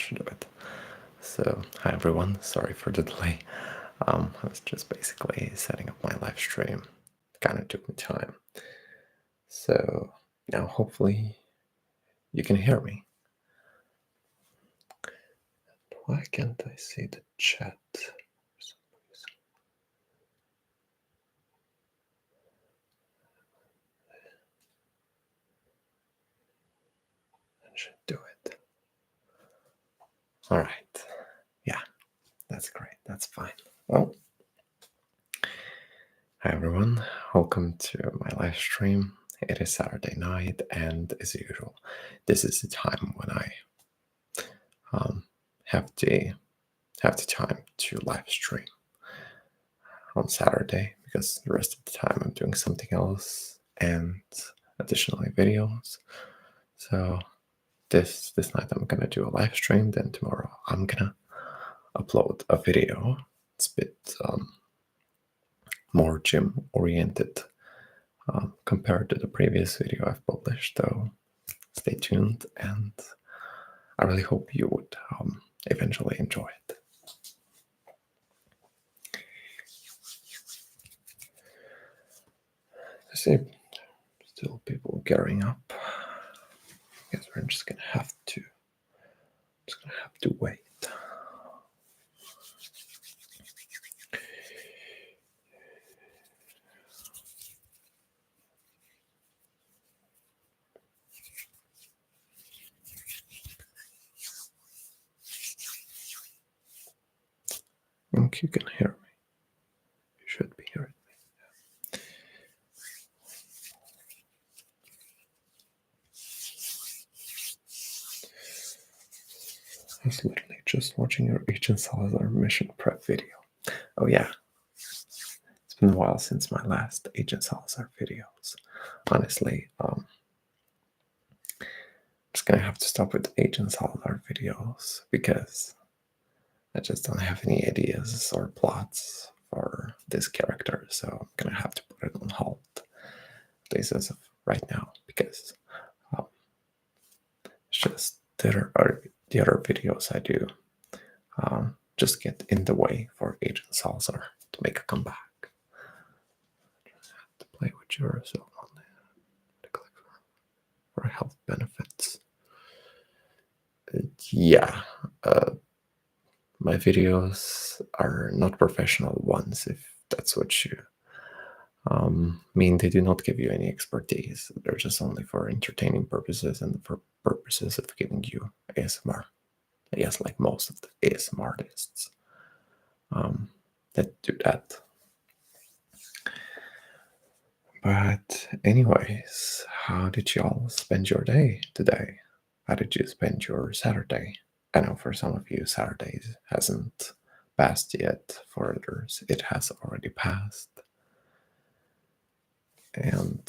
should do it. So, hi everyone, sorry for the delay. I was just basically setting up my live stream. Kind of took me time. So, now hopefully you can hear me. Why can't I see the chat? I should do it. All right. Yeah, that's great. That's fine. Well, hi everyone. Welcome to my live stream. It is Saturday night, and as usual, this is the time when I have the time to live stream on Saturday, because the rest of the time I'm doing something else and additionally videos. So this night I'm gonna do a live stream. Then tomorrow I'm gonna upload a video. It's a bit more gym oriented compared to the previous video I've published. So stay tuned, and I really hope you would eventually enjoy it. I see still people gearing up. I guess we're just gonna have to wait. I think you can hear me. You should be hearing me. I was literally just watching your Agent Salazar mission prep video. Oh yeah. It's been a while since my last Agent Salazar videos. Honestly, I'm just gonna have to stop with Agent Salazar videos because I just don't have any ideas or plots for this character, so I'm gonna have to put it on hold, at least as of right now, because it's just the other videos I do just get in the way for Agent Salazar to make a comeback. To play with yourself on the click for health benefits. Yeah, my videos are not professional ones, if that's what you mean. They do not give you any expertise. They're just only for entertaining purposes and for purposes of giving you ASMR. I guess like most of the ASMR artists that do that. But anyways, how did y'all spend your day today? How did you spend your Saturday? I know for some of you, Saturday hasn't passed yet. For others, it has already passed. And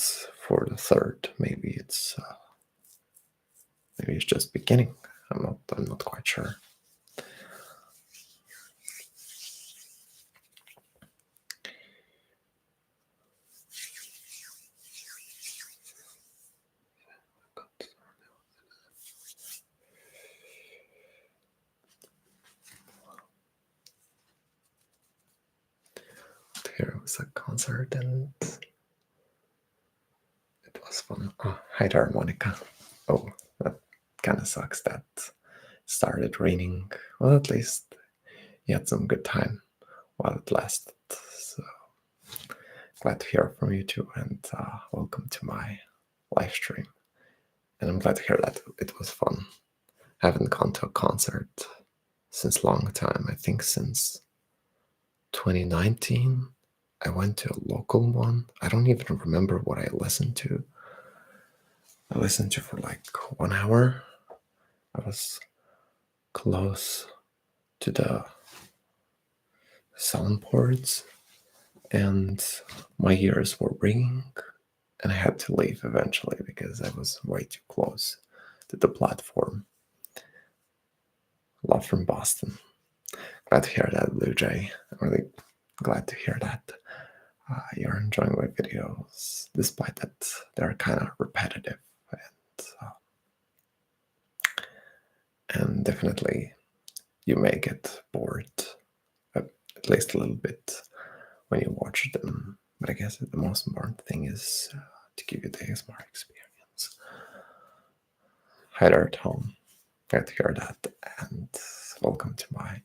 for the third, maybe it's just beginning. I'm not quite sure. Here was a concert and it was fun. Oh, hi there, Monica. Oh, that kind of sucks that it started raining. Well, at least you had some good time while it lasted. So glad to hear from you too, and welcome to my live stream. And I'm glad to hear that it was fun. I haven't gone to a concert since a long time. I think since 2019. I went to a local one. I don't even remember what I listened to. I listened to for like 1 hour. I was close to the soundboards and my ears were ringing, and I had to leave eventually because I was way too close to the platform. Love from Boston. Glad to hear that, Blue Jay. I'm really glad to hear that you're enjoying my videos, despite that they're kind of repetitive and And definitely you may get bored, at least a little bit, when you watch them. But I guess the most important thing is to give you the ASMR experience. Hi there at home. Glad to hear that, and welcome to my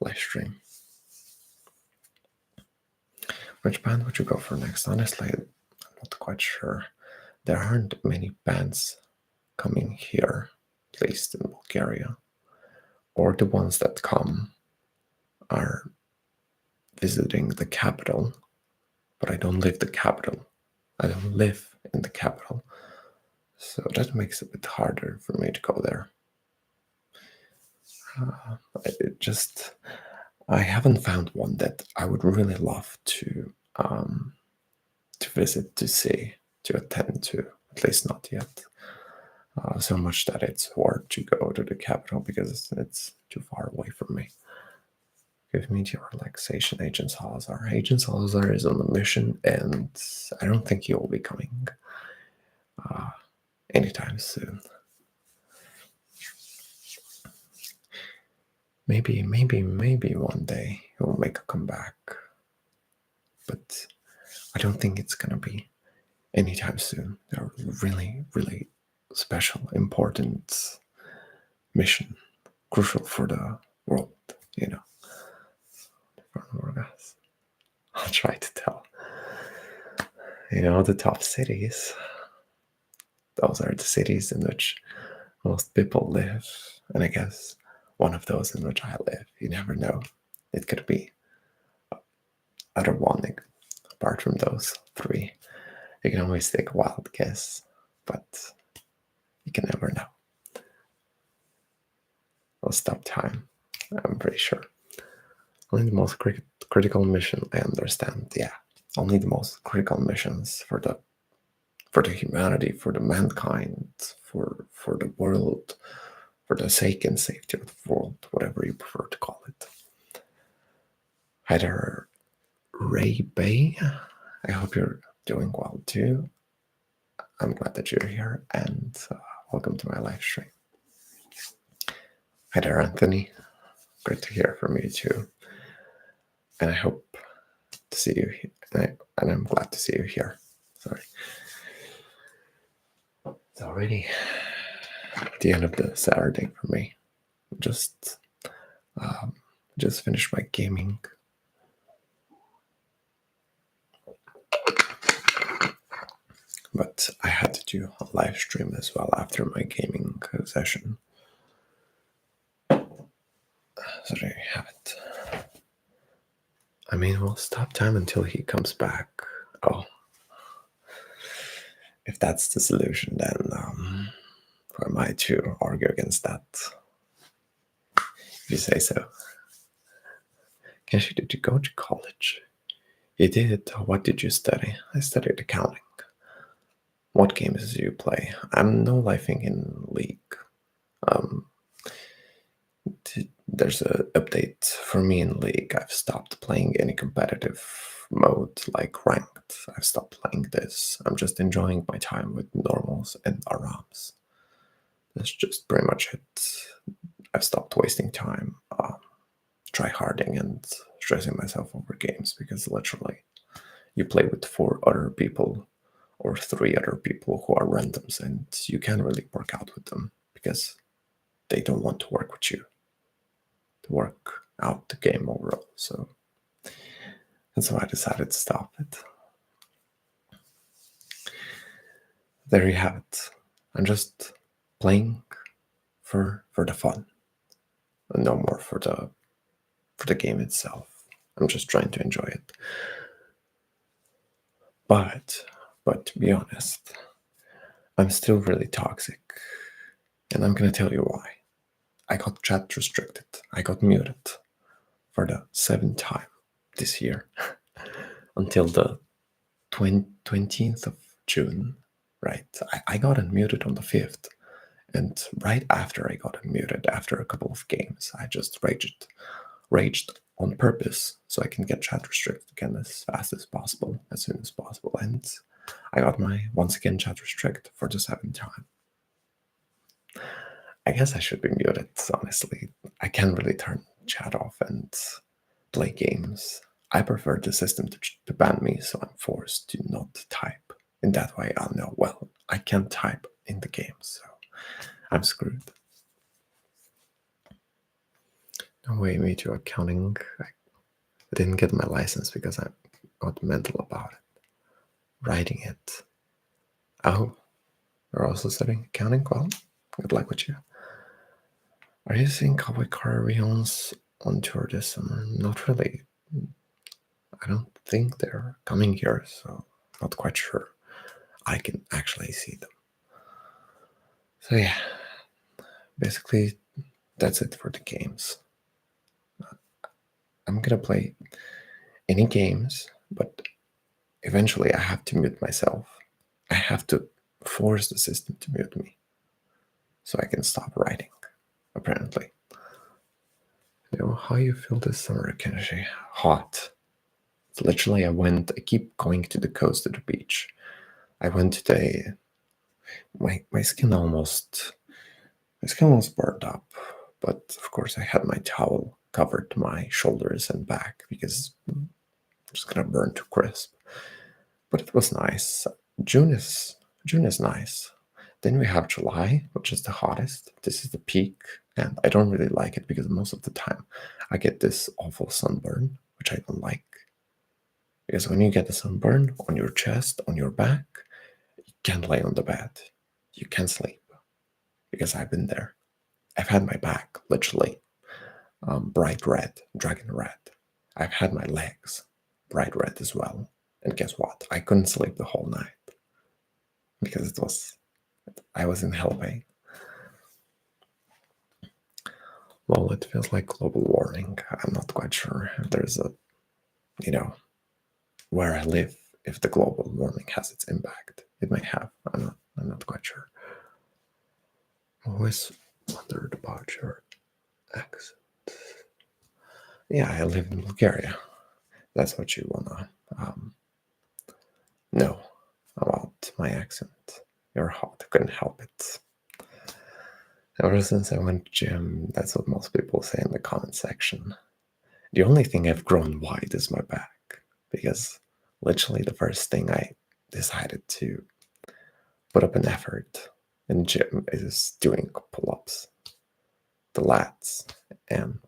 live stream. Which band would you go for next? Honestly, I'm not quite sure. There aren't many bands coming here, at least in Bulgaria, or the ones that come are visiting the capital, but I don't live the capital. I don't live in the capital, so that makes it a bit harder for me to go there. I haven't found one that I would really love to visit, to see, to attend to. At least not yet. So much that it's hard to go to the capital because it's too far away from me. Give me your relaxation, Agent Salazar. Agent Salazar is on a mission, and I don't think he will be coming anytime soon. Maybe one day he'll make a comeback, but I don't think it's gonna be anytime soon. They're really, really special, important mission, crucial for the world, you know. I'll try to tell. You know, the top cities, those are the cities in which most people live. And I guess one of those in which I live, you never know. It could be other one apart from those three. You can always take a wild guess, but you can never know. I'll stop time, I'm pretty sure. Only the most critical mission, I understand, yeah. Only the most critical missions for the humanity, for the mankind, for the world, for the sake and safety of the world, whatever you prefer to call it. Hi there, Ray Bay. I hope you're doing well too. I'm glad that you're here, and welcome to my live stream. Hi there, Anthony. Great to hear from you too. And I hope to see you here, and I'm glad to see you here. Sorry. It's already the end of the Saturday for me. Just finished my gaming. But I had to do a live stream as well after my gaming session. So there you have it. I mean, we'll stop time until he comes back. Oh. If that's the solution, then who am I to argue against that? If you say so. Kenshi, did you go to college? You did. What did you study? I studied accounting. What games do you play? I'm no lifing in League. There's an update for me in League. I've stopped playing any competitive mode like ranked. I've stopped playing this. I'm just enjoying my time with normals and Arams. That's just pretty much it. I've stopped wasting time tryharding and stressing myself over games because literally you play with 4 other people or 3 other people who are randoms and you can't really work out with them because they don't want to work with you, to work out the game overall. So that's why I decided to stop it. There you have it. I'm just playing for the fun, and no more for the game itself. I'm just trying to enjoy it. But to be honest, I'm still really toxic, and I'm gonna tell you why. I got chat restricted. I got muted for the 7th time this year until the 20th of June, right? I got unmuted on the 5th, and right after I got unmuted, after a couple of games, I just raged on purpose so I can get chat restricted again as fast as possible, as soon as possible, and I got my once again chat restrict for the 7th time. I guess I should be muted, honestly. I can't really turn chat off and play games. I prefer the system to ban me, so I'm forced to not type. In that way, I'll know, well, I can't type in the game, so I'm screwed. No way, me too, accounting. I didn't get my license because I got mental about it. Writing it. Oh, you're also studying accounting? Well, good luck with you. Are you seeing Cowboy Carrions on tour this summer? Not really. I don't think they're coming here, so not quite sure I can actually see them. So yeah, basically that's it for the games. I'm gonna play any games, but eventually I have to mute myself. I have to force the system to mute me so I can stop writing, apparently. You know, how you feel this summer, Kenichi? Hot. Literally, I keep going to the coast, to the beach. I went today. My skin almost burned up, but of course I had my towel covered my shoulders and back because I'm just gonna burn to crisp. But it was nice. June is nice. Then we have July, which is the hottest. This is the peak, and I don't really like it because most of the time I get this awful sunburn, which I don't like. Because when you get a sunburn on your chest, on your back, you can't lay on the bed. You can't sleep. Because I've been there. I've had my back literally bright red, dragon red. I've had my legs bright red as well. And guess what? I couldn't sleep the whole night because I was in hell pain. Well, it feels like global warming. I'm not quite sure if there's where I live, if the global warming has its impact. It may have. I'm not quite sure. Always wondered about your accent. Yeah, I live in Bulgaria. That's what you wanna know about my accent. You're hot. Couldn't help it. Ever since I went to gym, that's what most people say in the comment section. The only thing I've grown white is my back, because literally the first thing I decided to put up an effort in gym is doing pull-ups, the lats, and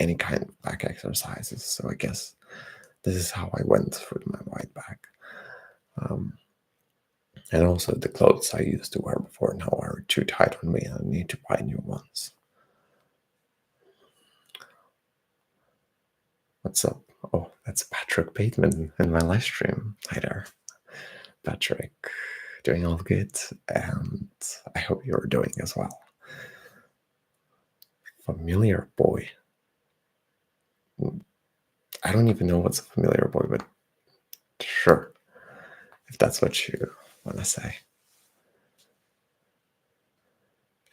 any kind of back exercises. So I guess this is how I went through my white back. And also the clothes I used to wear before now are too tight on me and I need to buy new ones. What's up? Oh, that's Patrick Bateman in my live stream. Hi there, Patrick. Doing all good, and I hope you're doing as well. Familiar boy. I don't even know what's a familiar boy, but sure, if that's what you want to say.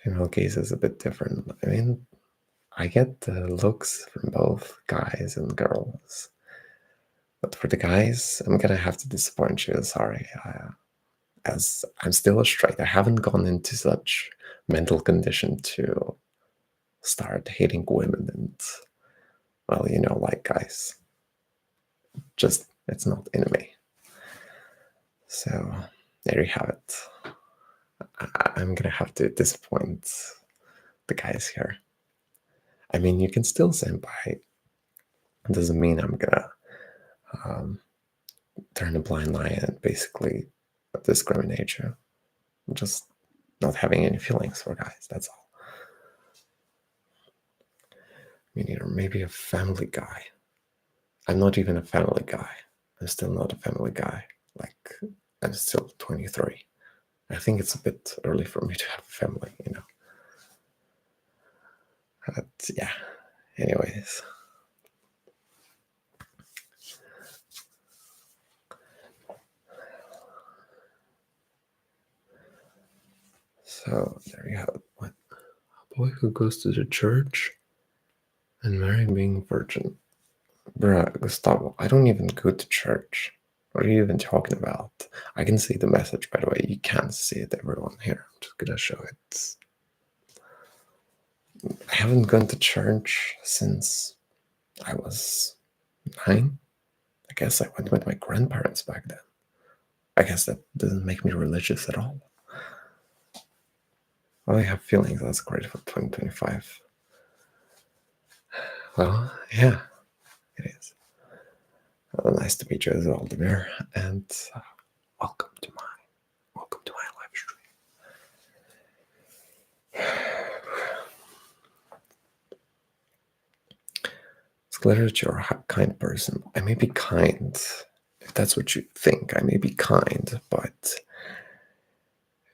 Female gaze is a bit different. I mean, I get the looks from both guys and girls. But for the guys, I'm gonna have to disappoint you. Sorry. As I'm still a straight, I haven't gone into such mental condition to start hating women and, well, like guys. Just, it's not in me. So, there you have it. I'm gonna have to disappoint the guys here. I mean, you can still senpai. It doesn't mean I'm gonna turn a blind eye and basically discriminate you. I'm just not having any feelings for guys, that's all. Me neither. Maybe a family guy. I'm not even a family guy. I'm still not a family guy. Like, I'm still 23. I think it's a bit early for me to have a family, But yeah, anyways. So there you have it. What? A boy who goes to the church and marry being virgin. Bruh, Gustavo, I don't even go to church. What are you even talking about? I can see the message, by the way. You can't see it, everyone. Here, I'm just gonna show it. I haven't gone to church since I was 9. I guess I went with my grandparents back then. I guess that doesn't make me religious at all. Well, I have feelings that's great for 2025. Well, yeah, it is. Nice to meet you as well, Demir, and welcome to my live stream. It's clear that you're a kind person. I may be kind, if that's what you think. I may be kind, but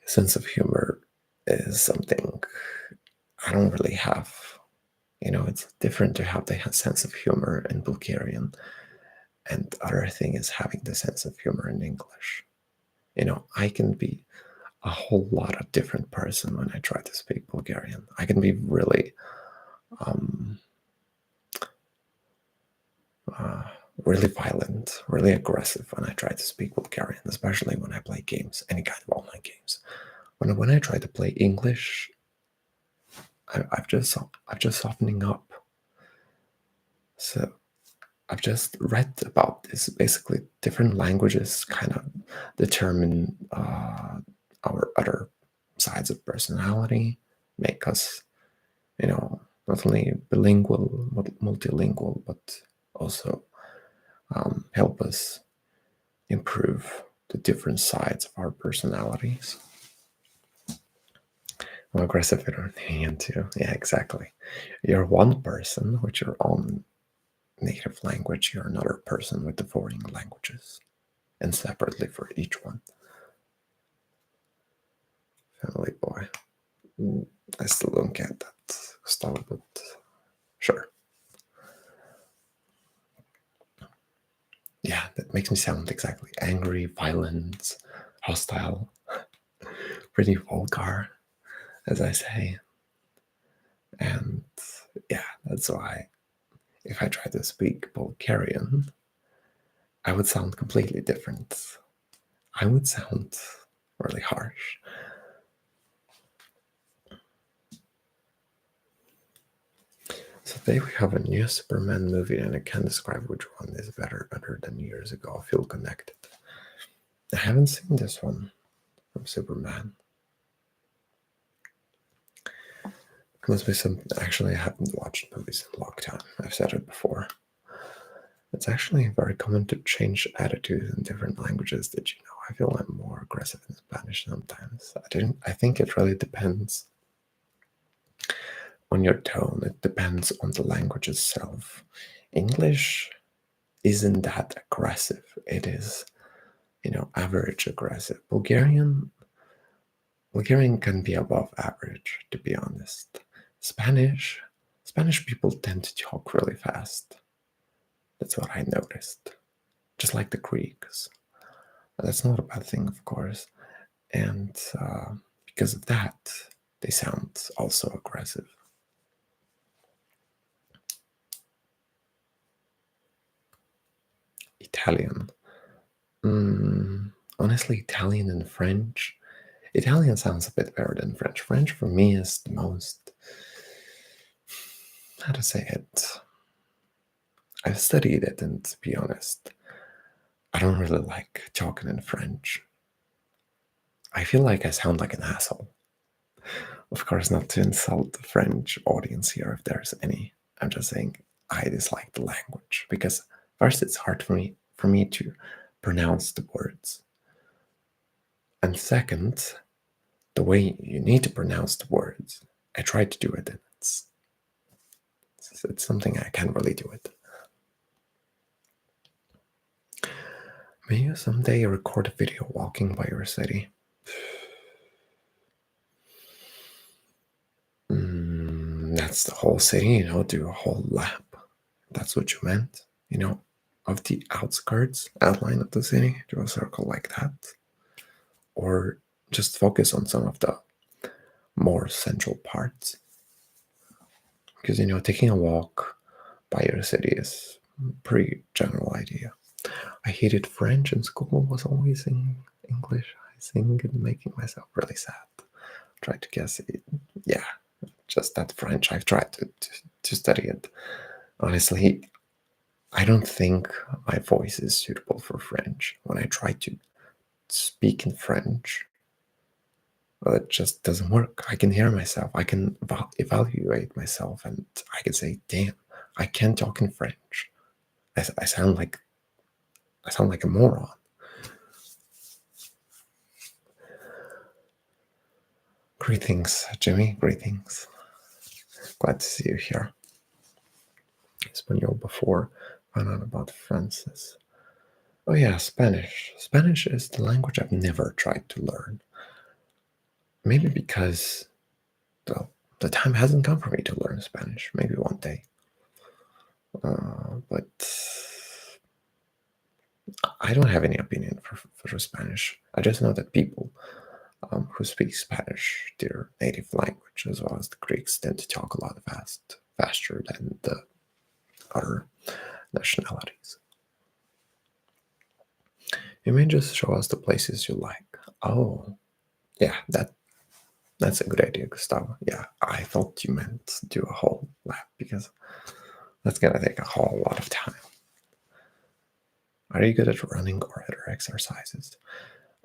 sense of humor is something I don't really have. It's different to have the sense of humor in Bulgarian, and the other thing is having the sense of humor in English. I can be a whole lot of different person when I try to speak Bulgarian. I can be really, um, really violent, really aggressive when I try to speak Bulgarian, especially when I play games, any kind of online games. When I try to play English, I've just softening up. So I've just read about this. Basically, different languages kind of determine our other sides of personality, make us, not only bilingual, multilingual, but also help us improve the different sides of our personalities. I'm aggressive in too. Yeah, exactly. You're one person with your own native language, you're another person with the foreign languages, and separately for each one. Family boy. I still don't get that stuff, but sure. Yeah, that makes me sound exactly angry, violent, hostile, pretty vulgar, as I say. And yeah, that's why if I try to speak Bulgarian, I would sound completely different. I would sound really harsh. So today we have a new Superman movie, and I can't describe which one is better other than years ago. I feel connected. I haven't seen this one from Superman. It must be some. Actually, I haven't watched movies in a long time. I've said it before. It's actually very common to change attitudes in different languages. Did you know? I feel I'm more aggressive in Spanish sometimes. I think it really depends on your tone. It depends on the language itself. English isn't that aggressive. It is, average aggressive. Bulgarian can be above average, to be honest. Spanish people tend to talk really fast. That's what I noticed. Just like the Greeks. That's not a bad thing, of course. And because of that, they sound also aggressive. Italian. Honestly, Italian and French. Italian sounds a bit better than French. French for me is the most, how to say it? I've studied it, and to be honest, I don't really like talking in French. I feel like I sound like an asshole. Of course, not to insult the French audience here, if there's any. I'm just saying I dislike the language because first it's hard for me to pronounce the words, and second, the way you need to pronounce the words. I tried to do it, and it's something I can't really do it. May you someday record a video walking by your city? That's the whole city, do a whole lap. That's what you meant, of the outskirts, outline of the city, do a circle like that. Or just focus on some of the more central parts. Because, taking a walk by your city is a pretty general idea. I hated French in school, was always in English. I think and making myself really sad. Try to guess it. Yeah, just that French. I've tried to study it. Honestly, I don't think my voice is suitable for French. When I try to speak in French, well, it just doesn't work. I can hear myself. I can evaluate myself, and I can say, "Damn, I can't talk in French. I sound like a moron." Greetings, Jimmy. Greetings. Glad to see you here. Espanol before. Found out about Francis. Oh yeah, Spanish. Spanish is the language I've never tried to learn. Maybe because the time hasn't come for me to learn Spanish. Maybe one day. But I don't have any opinion for Spanish. I just know that people who speak Spanish, their native language, as well as the Greeks, tend to talk a lot faster than the other nationalities. You may just show us the places you like. Oh, yeah, that's a good idea, Gustavo. Yeah, I thought you meant do a whole lap because that's gonna take a whole lot of time. Are you good at running or other exercises?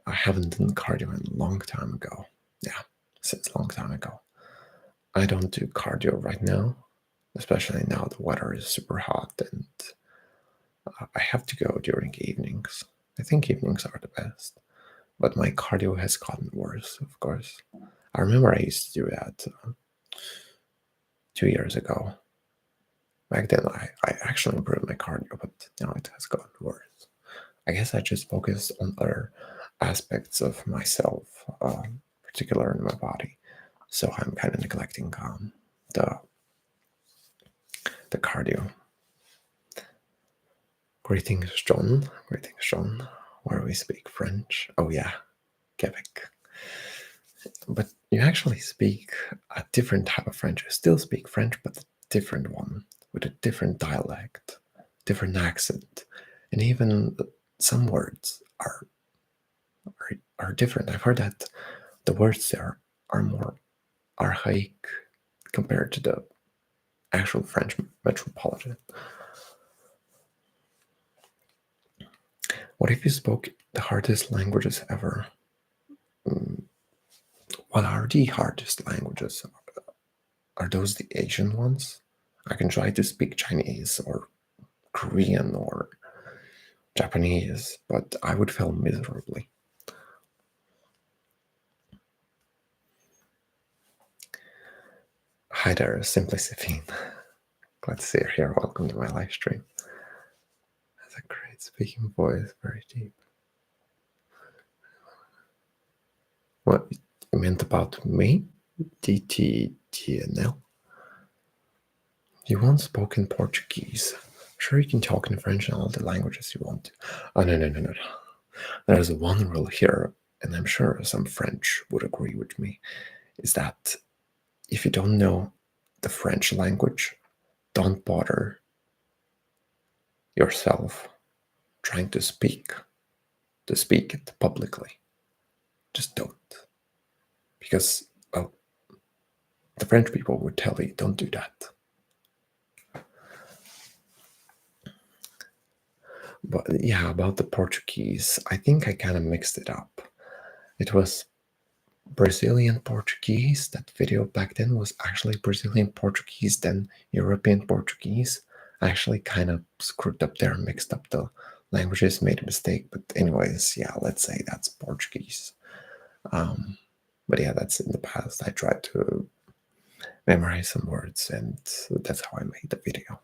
I haven't done cardio in a long time ago. Yeah, since a long time ago. I don't do cardio right now, especially now the weather is super hot and I have to go during evenings. I think evenings are the best. But my cardio has gotten worse, of course. I remember I used to do that 2 years ago. Back then, I actually improved my cardio, but now it has gotten worse. I guess I just focused on other aspects of myself, particular in my body. So I'm kind of neglecting the cardio. Greetings, John. Greetings, John. Where we speak French. Oh yeah, Quebec. But you actually speak a different type of French. You still speak French, but a different one with a different dialect, different accent, and even some words are different. I've heard that the words there are more archaic compared to the actual French metropolitan. What if you spoke the hardest languages ever? What are the hardest languages? Are those the Asian ones? I can try to speak Chinese or Korean or Japanese, but I would fail miserably. Hi there, Simply Sifine. Glad to see you here. Welcome to my live stream. That's a great speaking voice, very deep. What you meant about me? DTGNL? You once spoke in Portuguese. Sure, you can talk in French and all the languages you want to. Oh, no. There's one rule here, and I'm sure some French would agree with me, is that if you don't know the French language, don't bother yourself trying to speak it publicly. Just don't. Because, well, the French people would tell you, don't do that. But yeah, about the Portuguese, I think I kind of mixed it up. It was Brazilian Portuguese. That video back then was actually Brazilian Portuguese, then European Portuguese. I actually kind of screwed up there, mixed up the languages, made a mistake. But anyways, yeah, let's say that's Portuguese. But yeah, that's in the past. I tried to memorize some words, and that's how I made the video.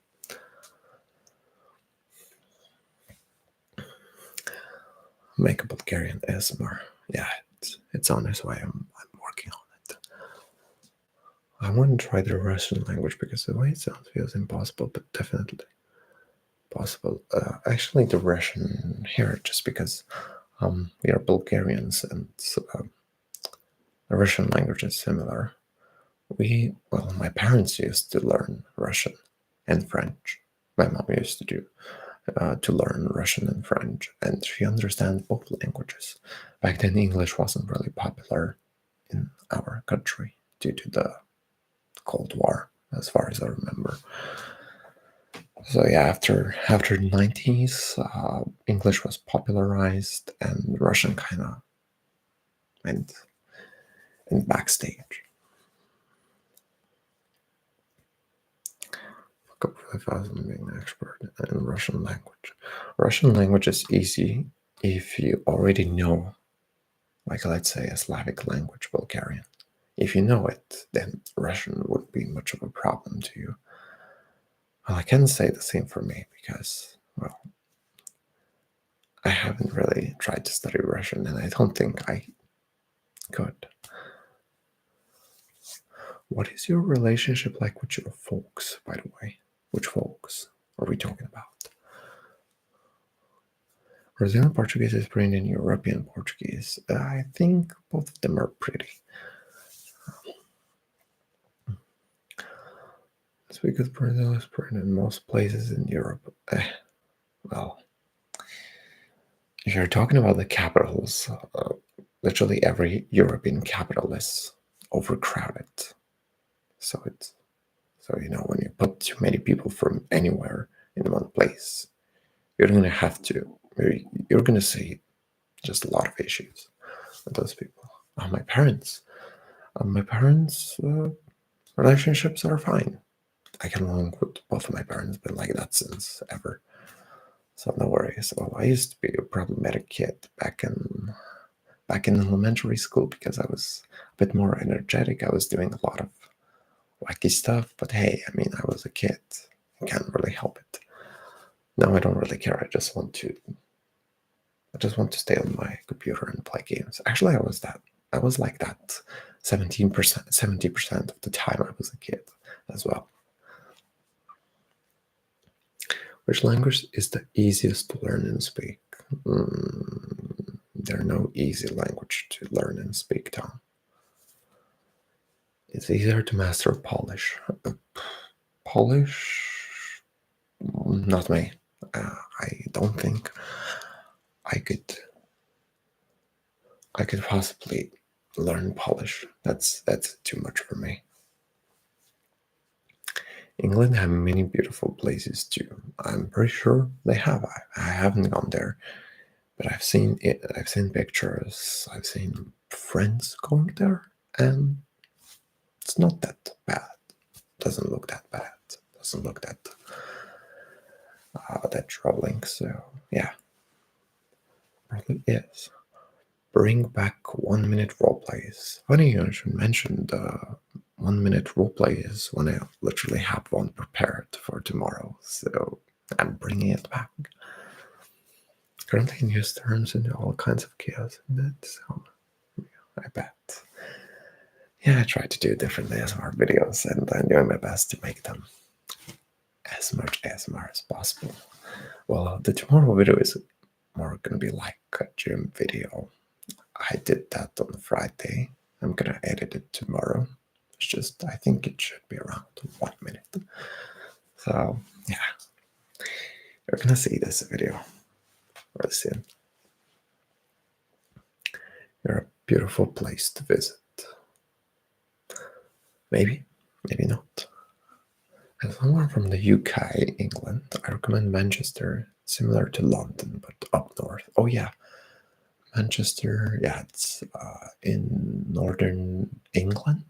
Make a Bulgarian ASMR. Yeah, it's on its way. I'm working on it. I want to try the Russian language because the way it sounds feels impossible, but definitely possible. Actually, the Russian here, just because we are Bulgarians and the Russian language is similar. My parents used to learn Russian and French. My mom used to learn Russian and French, and she understands both languages. Back then, English wasn't really popular in our country due to the Cold War, as far as I remember. So yeah, after the 90s, English was popularized, and Russian kind of went in backstage. Look up really fast and being an expert in Russian language. Russian language is easy if you already know, like let's say a Slavic language, Bulgarian. If you know it, then Russian wouldn't be much of a problem to you. Well, I can't say the same for me because, well, I haven't really tried to study Russian, and I don't think I could. What is your relationship like with your folks, by the way? Which folks are we talking about? Brazilian Portuguese is pretty in European Portuguese. I think both of them are pretty. It's because Brazil is pretty in most places in Europe. Well, if you're talking about the capitals, literally every European capital is overcrowded. So when you put too many people from anywhere in one place, you're gonna see just a lot of issues with those people. My parents, relationships are fine. I get along with both of my parents, been like that since ever. So no worries. Well, I used to be a problematic kid back in elementary school because I was a bit more energetic. I was doing a lot of wacky stuff, but hey, I mean, I was a kid. I can't really help it. Now I don't really care. I just want to stay on my computer and play games. Actually, I was like that 70% of the time I was a kid as well. Which language is the easiest to learn and speak? There are no easy language to learn and speak, Tom. It's easier to master Polish. Polish? Not me. I don't think I could possibly learn Polish. That's too much for me. England have many beautiful places too. I'm pretty sure they have. I haven't gone there, but I've seen it. I've seen pictures. I've seen friends going there, and it's not that bad. Doesn't look that bad. Doesn't look that troubling. So yeah, probably is. Bring back 1 minute role plays. Funny you should mention the 1 minute role plays when I literally have one prepared for tomorrow. So I'm bringing it back. Currently in use terms and all kinds of chaos in it. So I bet. Yeah, I try to do different ASMR videos and I'm doing my best to make them as much ASMR as possible. Well, the tomorrow video is more gonna be like a gym video. I did that on Friday. I'm gonna edit it tomorrow. It's just, I think it should be around 1 minute. So, yeah. You're gonna see this video really soon. You're a beautiful place to visit. Maybe, maybe not. As someone from the UK, England, I recommend Manchester, similar to London, but up north. Oh yeah, Manchester, yeah, it's in northern England.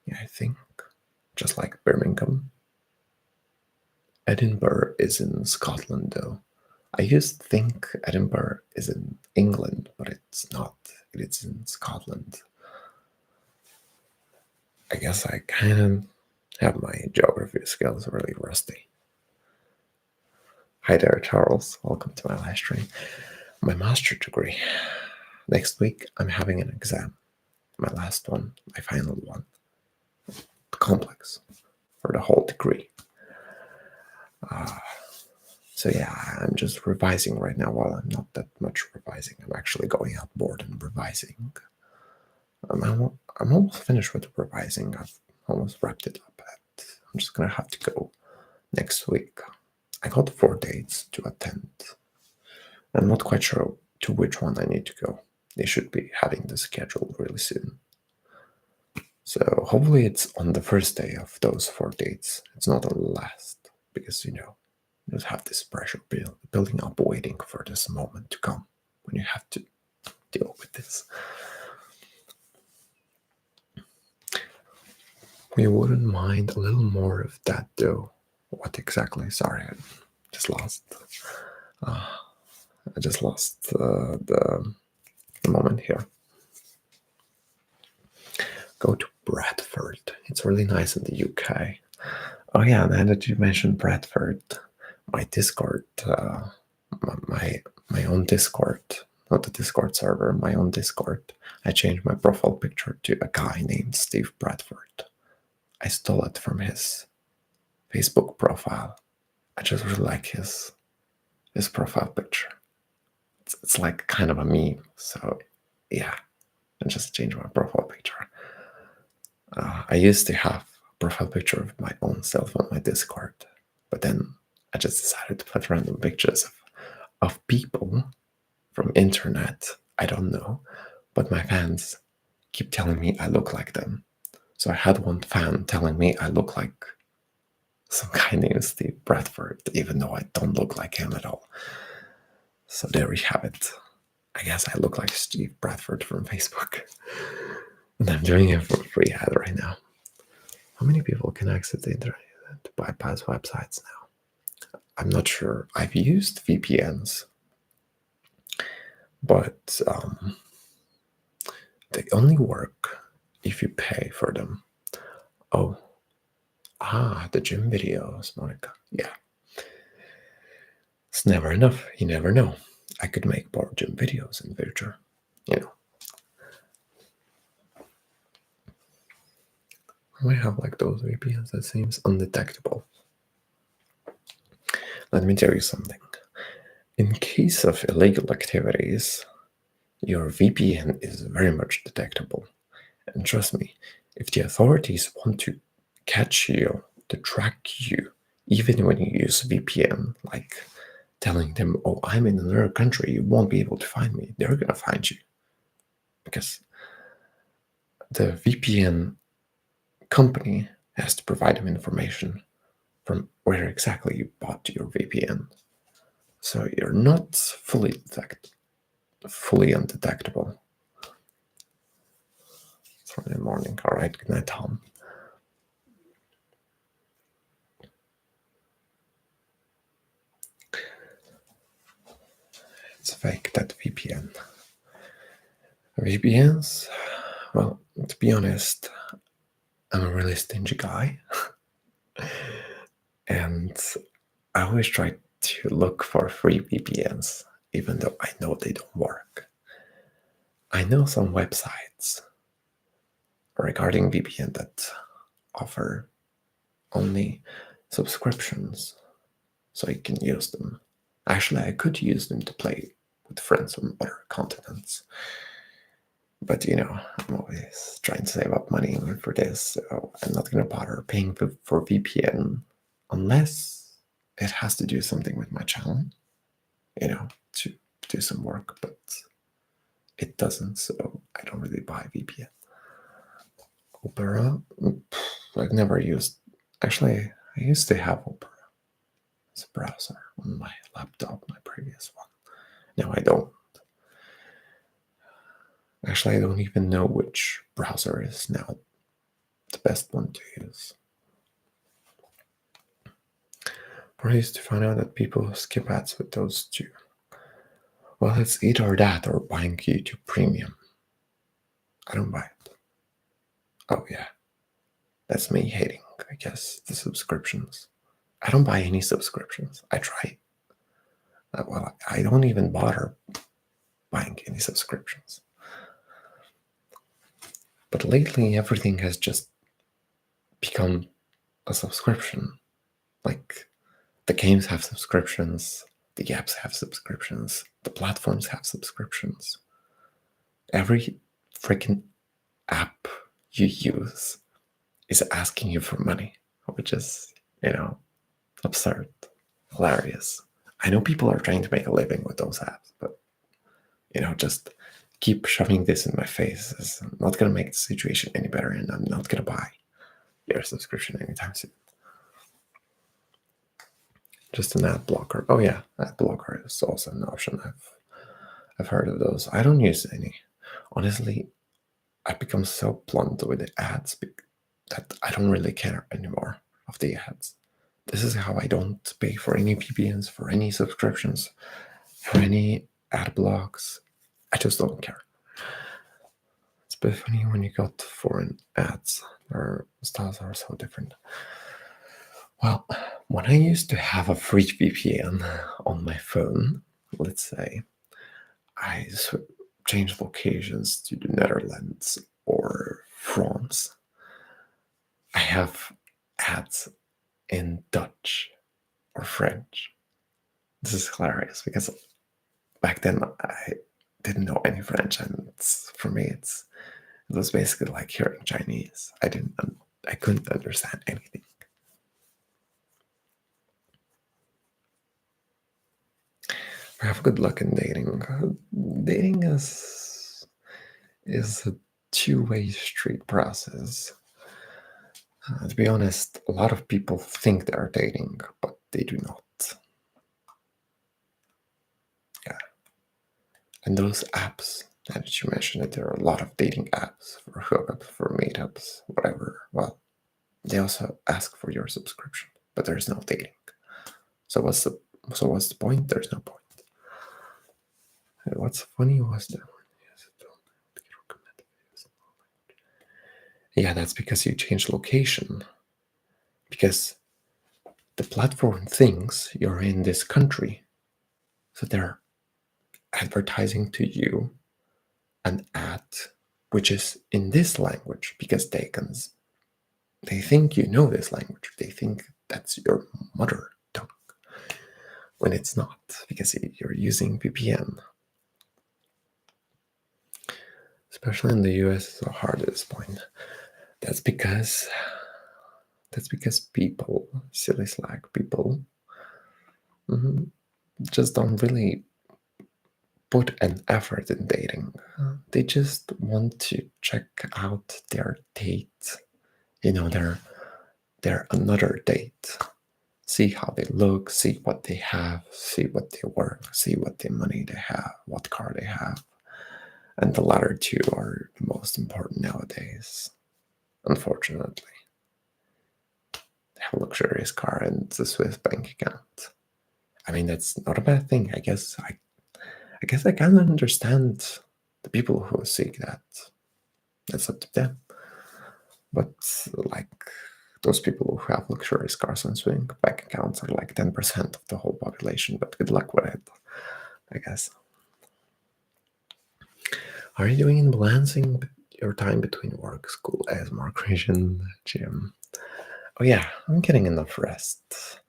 Yeah, I think, just like Birmingham. Edinburgh is in Scotland, though. I used to think Edinburgh is in England, but it's not. It's in Scotland. I guess I kind of have my geography skills really rusty. Hi there, Charles. Welcome to my live stream. My master's degree. Next week, I'm having an exam. My last one, my final one. The complex for the whole degree. So yeah, I'm just revising right now. While I'm not that much revising, I'm actually going out more than revising. I'm almost finished with the revising. I've almost wrapped it up. I'm just gonna have to go next week. I got 4 dates to attend. I'm not quite sure to which one I need to go. They should be having the schedule really soon. So hopefully it's on the first day of those 4 dates. It's not on the last, because you just have this pressure building up, waiting for this moment to come when you have to deal with this. We wouldn't mind a little more of that, though. What exactly? Sorry, I just lost. The moment here. Go to Bradford. It's really nice in the UK. Oh yeah, now that you mentioned Bradford, my Discord, my own Discord, not the Discord server, my own Discord. I changed my profile picture to a guy named Steve Bradford. I stole it from his Facebook profile. I just really like his profile picture. It's like kind of a meme. So yeah, I just changed my profile picture. I used to have a profile picture of my own self on my Discord, but then I just decided to put random pictures of people from internet I don't know, but my fans keep telling me I look like them. So I had one fan telling me I look like some guy named Steve Bradford, even though I don't look like him at all. So there we have it. I guess I look like Steve Bradford from Facebook. And I'm doing it for free ad right now. How many people can access the internet to bypass websites now? I'm not sure. I've used VPNs, but they only work if you pay for them. Oh, the gym videos, Monica. Yeah. It's never enough. You never know. I could make more gym videos in the future. We have like those VPNs that seems undetectable. Let me tell you something. In case of illegal activities, your VPN is very much detectable. And trust me, if the authorities want to catch you, to track you, even when you use VPN, like telling them, oh, I'm in another country, you won't be able to find me, they're going to find you. Because the VPN company has to provide them information from where exactly you bought your VPN. So you're not fully undetectable. It's Friday morning. All right, good night, Tom. It's fake, that VPN. VPNs, well, to be honest, I'm a really stingy guy. And I always try to look for free VPNs, even though I know they don't work. I know some websites regarding VPN that offer only subscriptions, so you can use them. Actually, I could use them to play with friends from other continents. But I'm always trying to save up money for this, so I'm not going to bother paying for VPN unless it has to do something with my channel, to do some work, but it doesn't, so I don't really buy VPN. Opera, I've never used. Actually, I used to have Opera as a browser on my laptop, my previous one. Now I don't. Actually, I don't even know which browser is now the best one to use. Or I used to find out that people skip ads with those two. Well, it's either that or buying YouTube Premium. I don't buy it. Oh yeah, that's me hating, I guess, the subscriptions. I don't buy any subscriptions. I try. Well, I don't even bother buying any subscriptions. But lately, everything has just become a subscription. Like, the games have subscriptions, the apps have subscriptions, the platforms have subscriptions. Every freaking app you use is asking you for money, which is, absurd, hilarious. I know people are trying to make a living with those apps, but, just keep shoving this in my face is not going to make the situation any better, and I'm not going to buy your subscription anytime soon. Just an ad blocker. Oh yeah, ad blocker is also an option. I've heard of those. I don't use any. Honestly, I've become so blunt with the ads that I don't really care anymore of the ads. This is how I don't pay for any VPNs, for any subscriptions, for any ad blocks. I just don't care. It's a bit funny when you got foreign ads. Their styles are so different. Well, when I used to have a free VPN on my phone, let's say, I changed locations to the Netherlands or France. I have ads in Dutch or French. This is hilarious because back then I didn't know any French, and for me it was basically like hearing Chinese. I couldn't understand anything. Have good luck in dating. Dating is a two-way street process. To be honest, a lot of people think they are dating, but they do not. Yeah. And those apps that you mentioned, that there are a lot of dating apps for hookups, for meetups, whatever. Well, they also ask for your subscription, but there's no dating. So what's the point? There's no point. And what's funny was that yeah, that's because you changed location. Because the platform thinks you're in this country. So they're advertising to you an ad which is in this language because they think you know this language. They think that's your mother tongue. When it's not, because you're using VPN. Especially in the US, it's so hard at this point. That's because people, silly Slack people, just don't really put an effort in dating. They just want to check out their date, their another date. See how they look, see what they have, see what they work, see what the money they have, what car they have. And the latter two are the most important nowadays, unfortunately. They have a luxurious car and a Swiss bank account. I mean, that's not a bad thing. I guess I can understand the people who seek that. That's up to them. But like those people who have luxurious cars and swing bank accounts are like 10% of the whole population. But good luck with it, I guess. How are you doing in balancing your time between work, school, ASMR creation, gym? Oh yeah, I'm getting enough rest.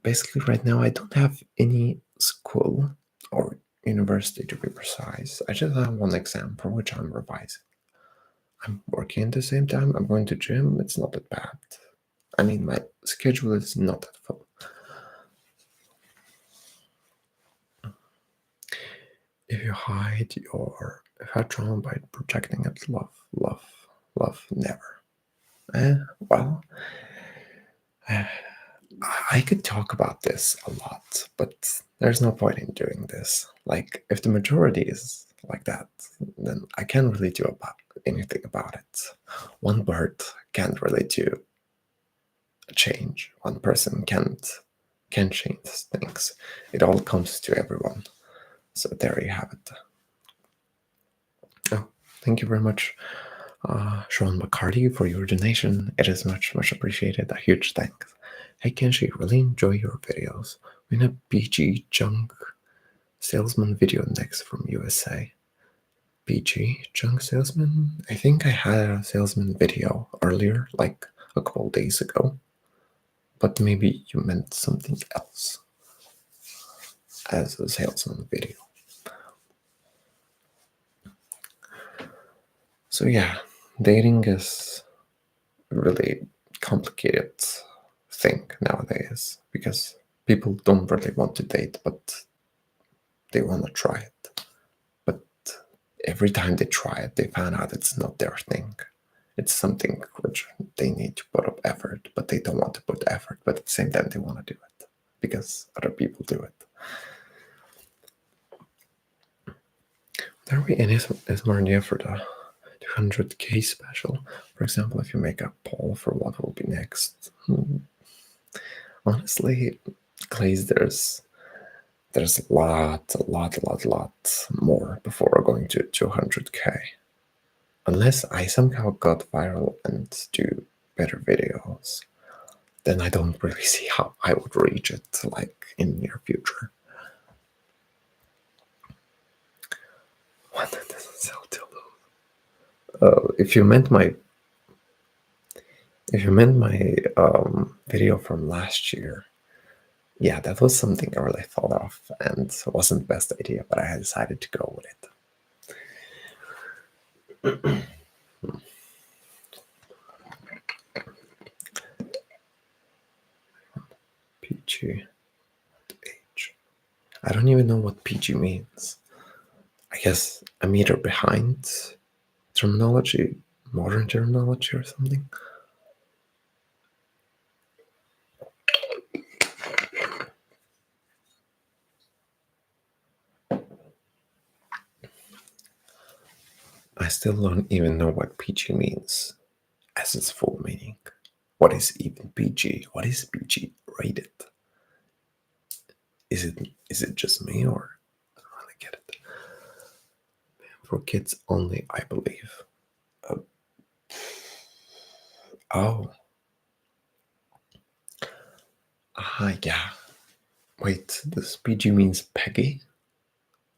Basically, right now I don't have any school or university to be precise. I just have one exam for which I'm revising. I'm working at the same time. I'm going to gym. It's not that bad. I mean, my schedule is not that full. If you hide your trauma by projecting it, love, never. Well, I could talk about this a lot, but there's no point in doing this. Like, if the majority is like that, then I can't really do anything about it. One bird can't really do a change. One person can't change things. It all comes to everyone. So there you have it. Oh, thank you very much, Sean McCarty, for your donation. It is much appreciated. A huge thanks. Hey Kenshi, really enjoy your videos. Win a BG junk salesman video next from USA. BG junk salesman? I think I had a salesman video earlier, like a couple days ago. But maybe you meant something else as a salesman video. So yeah, dating is a really complicated thing nowadays because people don't really want to date, but they want to try it. But every time they try it, they found out it's not their thing. It's something which they need to put up effort, but they don't want to put effort. But at the same time, they want to do it because other people do it. There will be any more idea for the 200K special. For example, if you make a poll for what will be next. Honestly, Glaze, there's a lot more before going to 200K. Unless I somehow got viral and do better videos, then I don't really see how I would reach it, like, in the near future. One that doesn't sell dildos. If you meant my video from last year, yeah, that was something I really thought of, and it wasn't the best idea, but I decided to go with it. PG H. I don't even know what PG means. I guess a meter behind terminology, modern terminology or something. I still don't even know what PG means as its full meaning. What is even PG? What is PG rated? Is it just me, or I don't really get it? For kids only, I believe. Oh. Yeah. Wait, this PG means Peggy?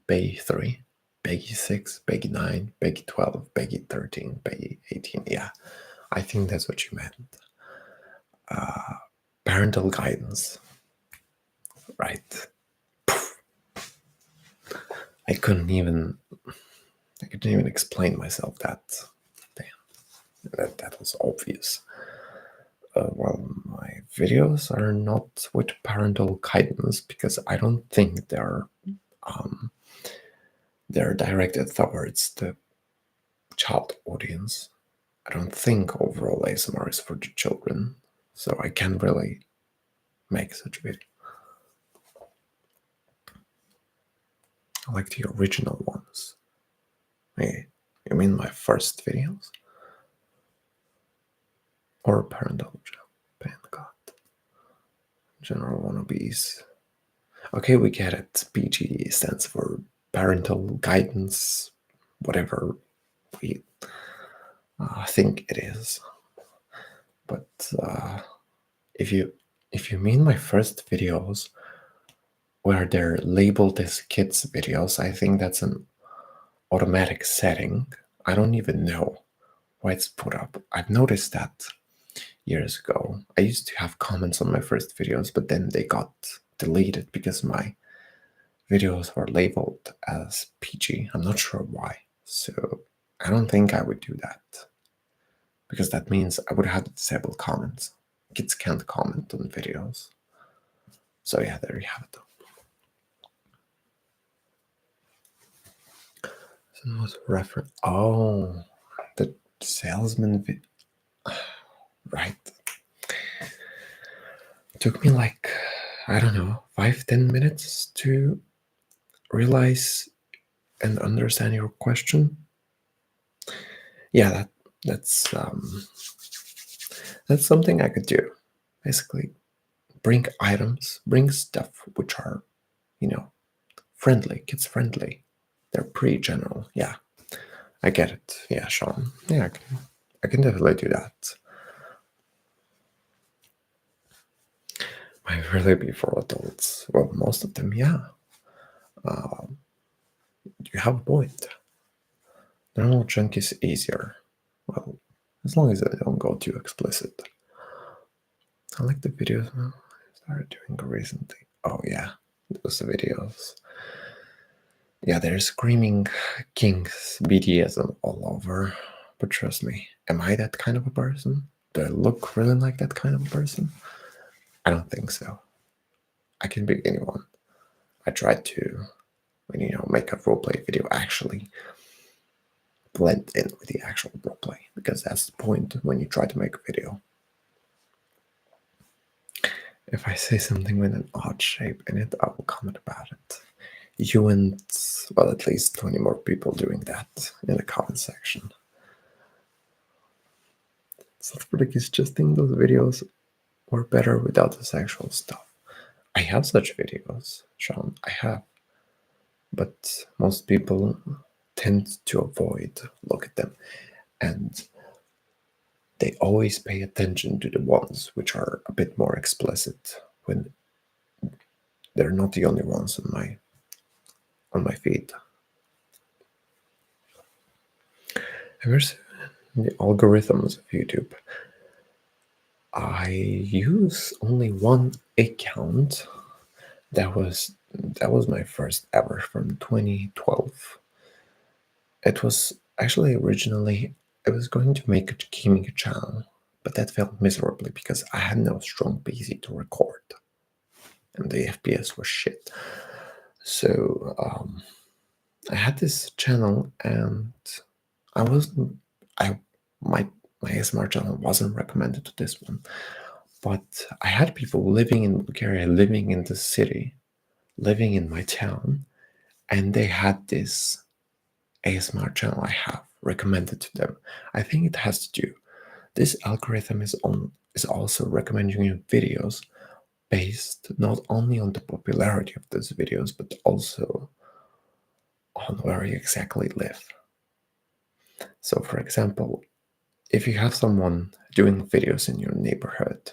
Peggy 3, Peggy 6, Peggy 9, Peggy 12, Peggy 13, Peggy 18. Yeah, I think that's what you meant. Parental guidance. Right. I couldn't even explain myself that. Damn. That was obvious. Well, my videos are not with parental guidance because I don't think they're directed towards the child audience. I don't think overall ASMR is for the children, so I can't really make such a video. I like the original ones. Hey, you mean my first videos? Or parental job? God. General wannabes. Okay, we get it. PG stands for parental guidance, whatever we think it is. But if you mean my first videos where they're labeled as kids videos, I think that's an automatic setting. I don't even know why it's put up. I've noticed that years ago. I used to have comments on my first videos, but then they got deleted because my videos were labeled as PG. I'm not sure why. So I don't think I would do that, because that means I would have to disable comments. Kids can't comment on videos. So yeah, there you have it. So was reference. Oh, the salesman. Right. It took me like, I don't know, 5-10 minutes to realize and understand your question. Yeah, that's something I could do. Basically, bring stuff which are, friendly, kids friendly. They're pretty general. Yeah, I get it. Yeah, Sean. Yeah, I can definitely do that. Might really be for adults. Well, most of them, yeah. You have a point. Normal junk is easier. Well, as long as they don't go too explicit. I like the videos now. I started doing recently. Oh yeah, those videos. Yeah, they're screaming kinks, BDSM all over. But trust me, am I that kind of a person? Do I look really like that kind of a person? I don't think so. I can be anyone. I tried to, make a roleplay video actually blend in with the actual roleplay, because that's the point when you try to make a video. If I say something with an odd shape in it, I will comment about it. You and, well, at least 20 more people doing that in the comment section. So it's just think those videos were better without the sexual stuff. I have such videos, Sean, I have. But most people tend to avoid look at them, and they always pay attention to the ones which are a bit more explicit when they're not the only ones on my feed. Here's the algorithms of YouTube. I use only one account. That was my first ever from 2012. It was actually originally I was going to make a gaming channel, but that failed miserably because I had no strong PC to record, and the FPS was shit. So I had this channel, and my ASMR channel wasn't recommended to this one, but I had people living in Bulgaria, living in the city, living in my town, and they had this ASMR channel I have recommended to them. I think it has to do. This algorithm is also recommending you videos based not only on the popularity of those videos, but also on where you exactly live. So, for example, if you have someone doing videos in your neighborhood,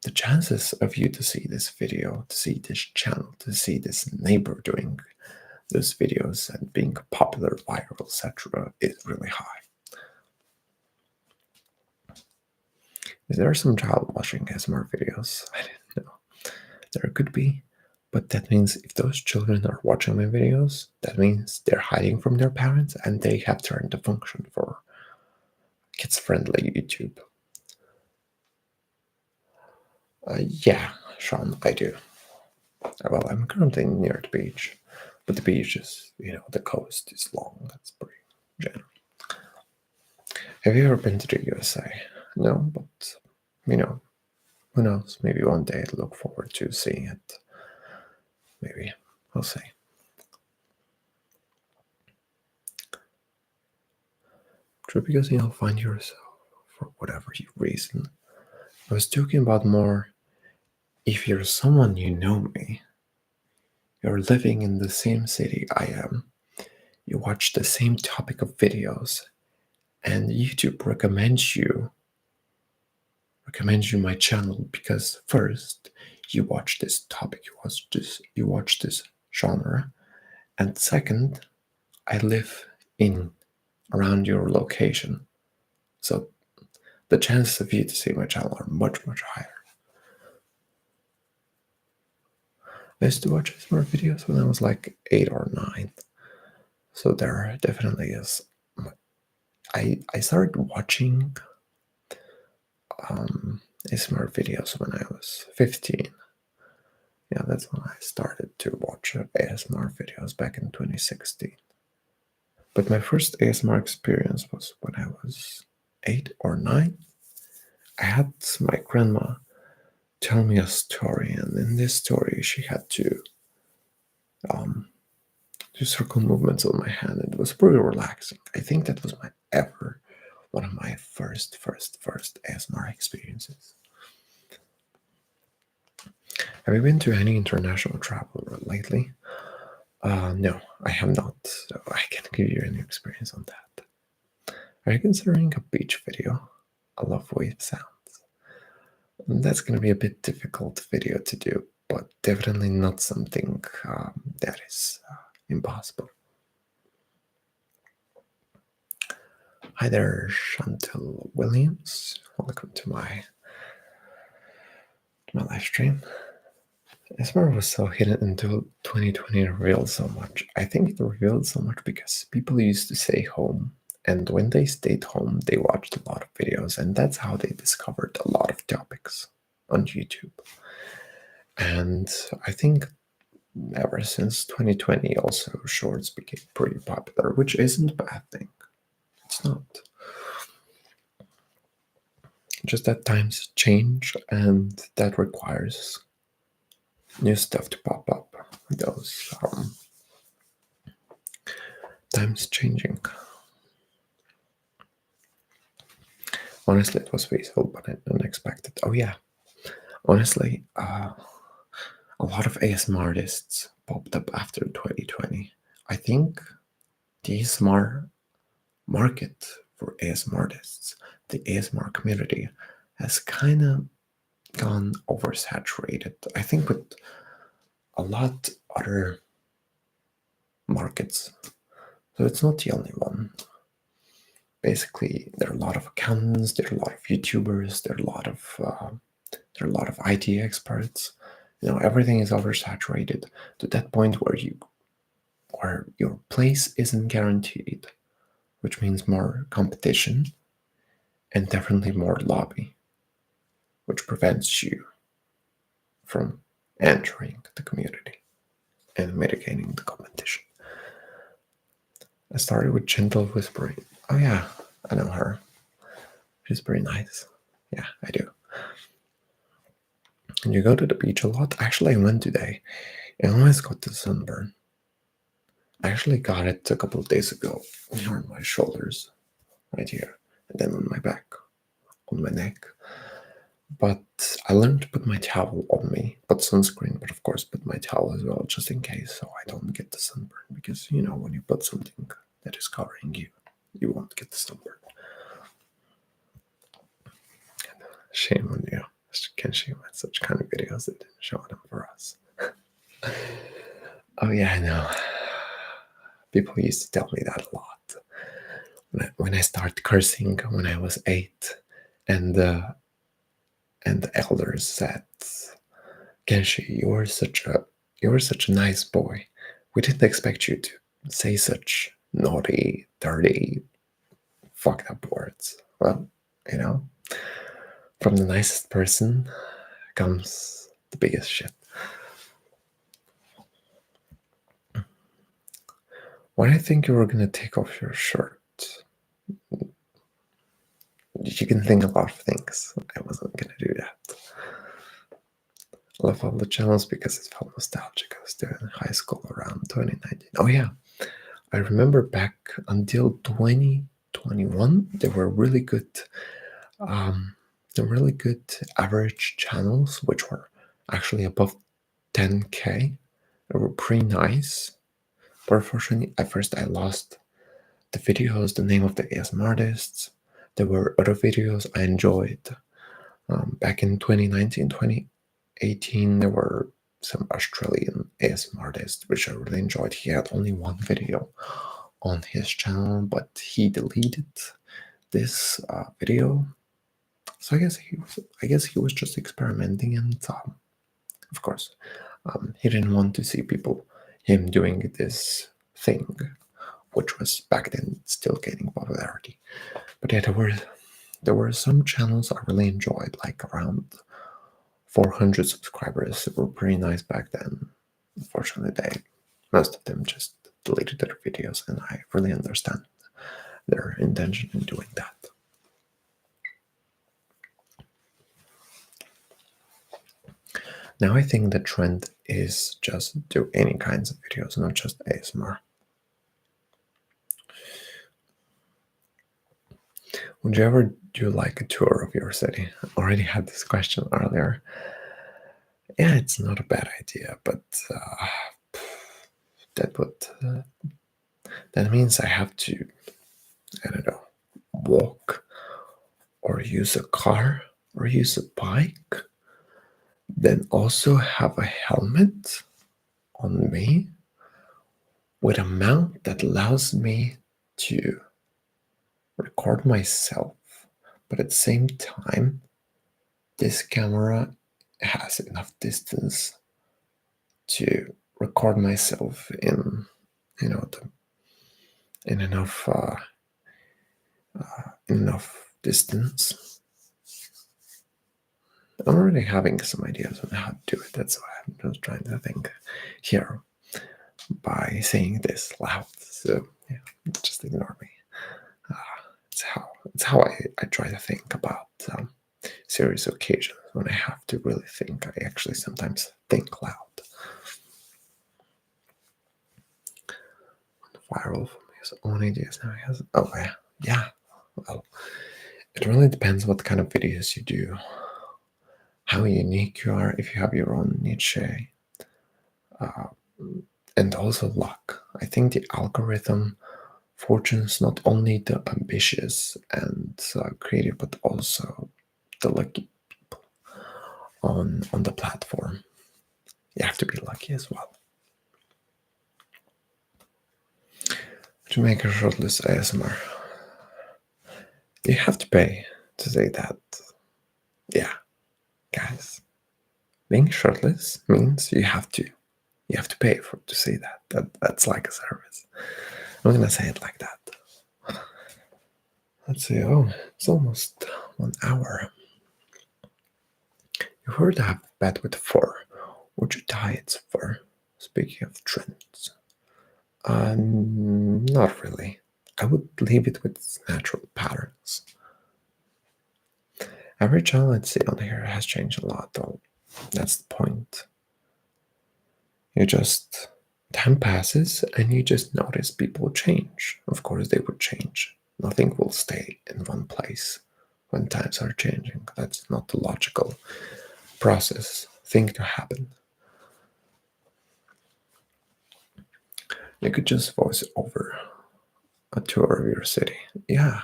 the chances of you to see this video, to see this channel, to see this neighbor doing those videos and being popular, viral, etc., is really high. Is there some child watching ASMR videos? I didn't know. There could be, but that means if those children are watching my videos, that means they're hiding from their parents and they have turned the function for kids-friendly YouTube. Yeah, Sean, I do. Well, I'm currently near the beach, but the beach is, the coast is long. That's pretty general. Have you ever been to the USA? No, but, who knows? Maybe one day I'd look forward to seeing it. Maybe. We'll see. True, because find yourself for whatever reason. I was talking about more if you're someone you know me, you're living in the same city I am, you watch the same topic of videos, and YouTube recommends you my channel because first you watch this topic, you watch this genre, and second, I live in around your location. So the chances of you to see my channel are much, much higher. I used to watch more videos when I was like 8 or 9. So there definitely is. I started watching ASMR videos when I was 15. Yeah, that's when I started to watch ASMR videos back in 2016. But my first ASMR experience was when I was 8 or 9. I had my grandma tell me a story, and in this story she had to do circle movements on my hand. It was pretty relaxing. I think that was one of my first ASMR experiences. Have you been to any international travel lately? No, I have not, so I can't give you any experience on that. Are you considering a beach video? I love wave sounds. That's going to be a bit difficult video to do, but definitely not something that is impossible. Hi there, Chantal Williams. Welcome to my live stream. ASMR was so hidden until 2020 and revealed so much. I think it revealed so much because people used to stay home, and when they stayed home, they watched a lot of videos, and that's how they discovered a lot of topics on YouTube. And I think ever since 2020, also shorts became pretty popular, which isn't a bad thing. It's not. Just that times change, and that requires new stuff to pop up. Those times changing. Honestly, it was peaceful, but unexpected. Oh yeah, honestly, a lot of ASMR artists popped up after 2020. I think the ASMR market for ASMR artists, the ASMR community, has kind of gone oversaturated. I think with a lot other markets. So it's not the only one. Basically, there are a lot of accountants, there are a lot of YouTubers, there are a lot of IT experts. Everything is oversaturated to that point where your place isn't guaranteed, which means more competition and definitely more lobby, which prevents you from entering the community and mitigating the competition. I started with gentle whispering. Oh yeah, I know her. She's pretty nice. Yeah, I do. And you go to the beach a lot? Actually, I went today. I almost got the sunburn. I actually got it a couple of days ago here on my shoulders, right here, and then on my back, on my neck. But I learned to put my towel on me, put sunscreen, but of course put my towel as well, just in case, so I don't get the sunburn. Because, when you put something that is covering you, you won't get the sunburn. Shame on you. Can shame on such kind of videos that didn't show them for us. Oh yeah, I know. People used to tell me that a lot. When I started cursing when I was 8, and the elders said, Kenshi, you were such a nice boy. We didn't expect you to say such naughty, dirty, fucked up words. Well, from the nicest person comes the biggest shit. Why do you think you were gonna take off your shirt? You can think a lot of things. I wasn't gonna do that. I love all the channels because it felt nostalgic. I was still in high school around 2019. Oh yeah, I remember back until 2021, there were really good, average channels, which were actually above 10K. They were pretty nice. But unfortunately, at first I lost the videos, the name of the ASMR artists. There were other videos I enjoyed. Back in 2019, 2018, there were some Australian ASMR artists, which I really enjoyed. He had only one video on his channel, but he deleted this video. So I guess he was just experimenting, and of course, he didn't want to see him doing this thing, which was back then still gaining popularity. But yeah, there were some channels I really enjoyed, like around 400 subscribers. They were pretty nice back then. Unfortunately, most of them just deleted their videos, and I really understand their intention in doing that. Now I think the trend is just do any kinds of videos, not just ASMR. Would you ever do like a tour of your city? I already had this question earlier. Yeah, it's not a bad idea, but that means I have to, I don't know, walk or use a car or use a bike, then also have a helmet on me with a mount that allows me to record myself, but at the same time, this camera has enough distance to record myself in, in enough distance. I'm already having some ideas on how to do it. That's why I'm just trying to think here by saying this loud. So yeah, just ignore me. It's how I try to think about serious occasions when I have to really think. I actually sometimes think loud. Viral from his own ideas now he has. Oh yeah. Well, it really depends what kind of videos you do, how unique you are, if you have your own niche, uh, and also luck. I think the algorithm fortunes not only the ambitious and creative, but also the lucky people on the platform. You have to be lucky as well. To make a shirtless ASMR, you have to pay to say that. Yeah, guys, being shirtless means you have to pay for to say that. That's like a service. I'm gonna say it like that. Let's see. Oh, it's almost 1 hour. You were to have bed with fur. Would you tie its fur? Speaking of trends, not really. I would leave it with its natural patterns. Every channel I see on here has changed a lot, though. That's the point. You just time passes and you just notice people change. Of course, they would change. Nothing will stay in one place when times are changing. That's not the logical process thing to happen. You could just voice over a tour of your city. Yeah,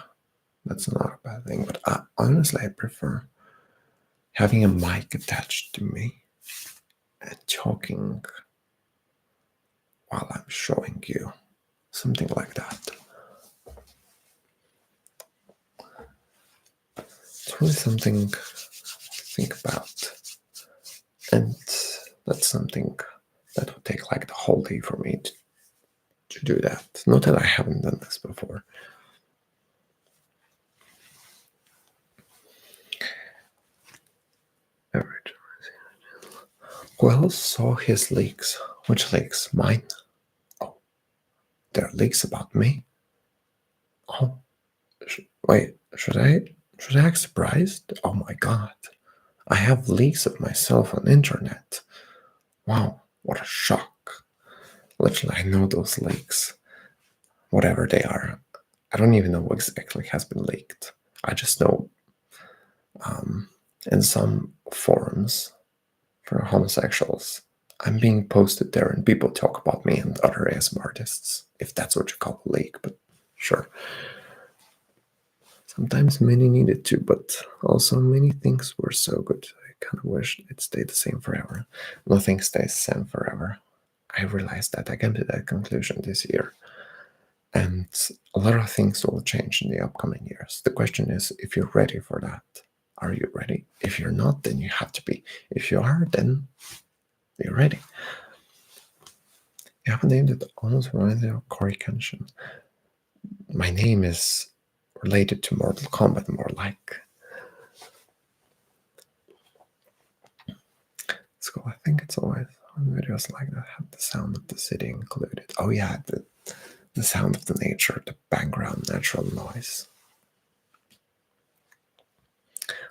that's not a bad thing. But honestly, I prefer having a mic attached to me and talking while I'm showing you. Something like that. It's really something to think about. And that's something that would take like the whole day for me to do that. Not that I haven't done this before. Who else saw his leaks? Which leaks? Mine? Oh, there are leaks about me? Oh, wait, should I act surprised? Oh my god. I have leaks of myself on internet. Wow, what a shock. Literally, I know those leaks. Whatever they are. I don't even know what exactly has been leaked. I just know in some forums for homosexuals, I'm being posted there and people talk about me and other ASM artists, if that's what you call a leak, but sure. Sometimes many needed to, but also many things were so good. I kind of wish it stayed the same forever. Nothing stays the same forever. I realized that I came to that conclusion this year. And a lot of things will change in the upcoming years. The question is if you're ready for that. Are you ready? If you're not, then you have to be. If you are, then you're ready. You have a name that almost reminds me of Cory Kenshin. My name is related to Mortal Kombat, more like. So I think it's always on videos like that have the sound of the city included. Oh yeah, the sound of the nature, the background natural noise.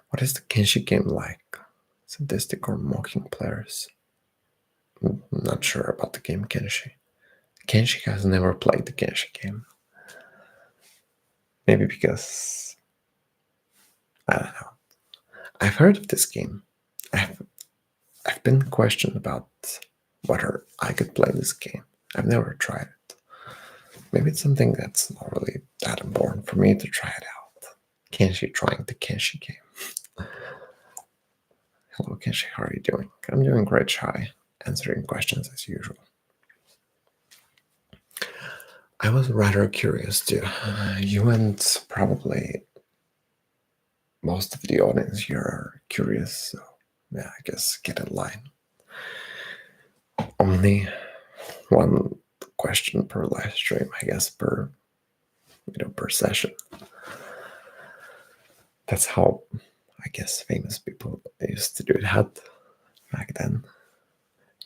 What is the Kenshi game like? Sadistic or mocking players? I'm not sure about the game Kenshi. Kenshi has never played the Kenshi game. Maybe because I don't know. I've heard of this game. I've been questioned about whether I could play this game. I've never tried it. Maybe it's something that's not really that important for me to try it out. Kenshi trying the Kenshi game. Hello Kenshi, how are you doing? I'm doing great, Shy. Answering questions as usual. I was rather curious too. You and probably most of the audience here are curious, so yeah, I guess get in line. Only one question per live stream, I guess, per session. That's how I guess famous people used to do that back then.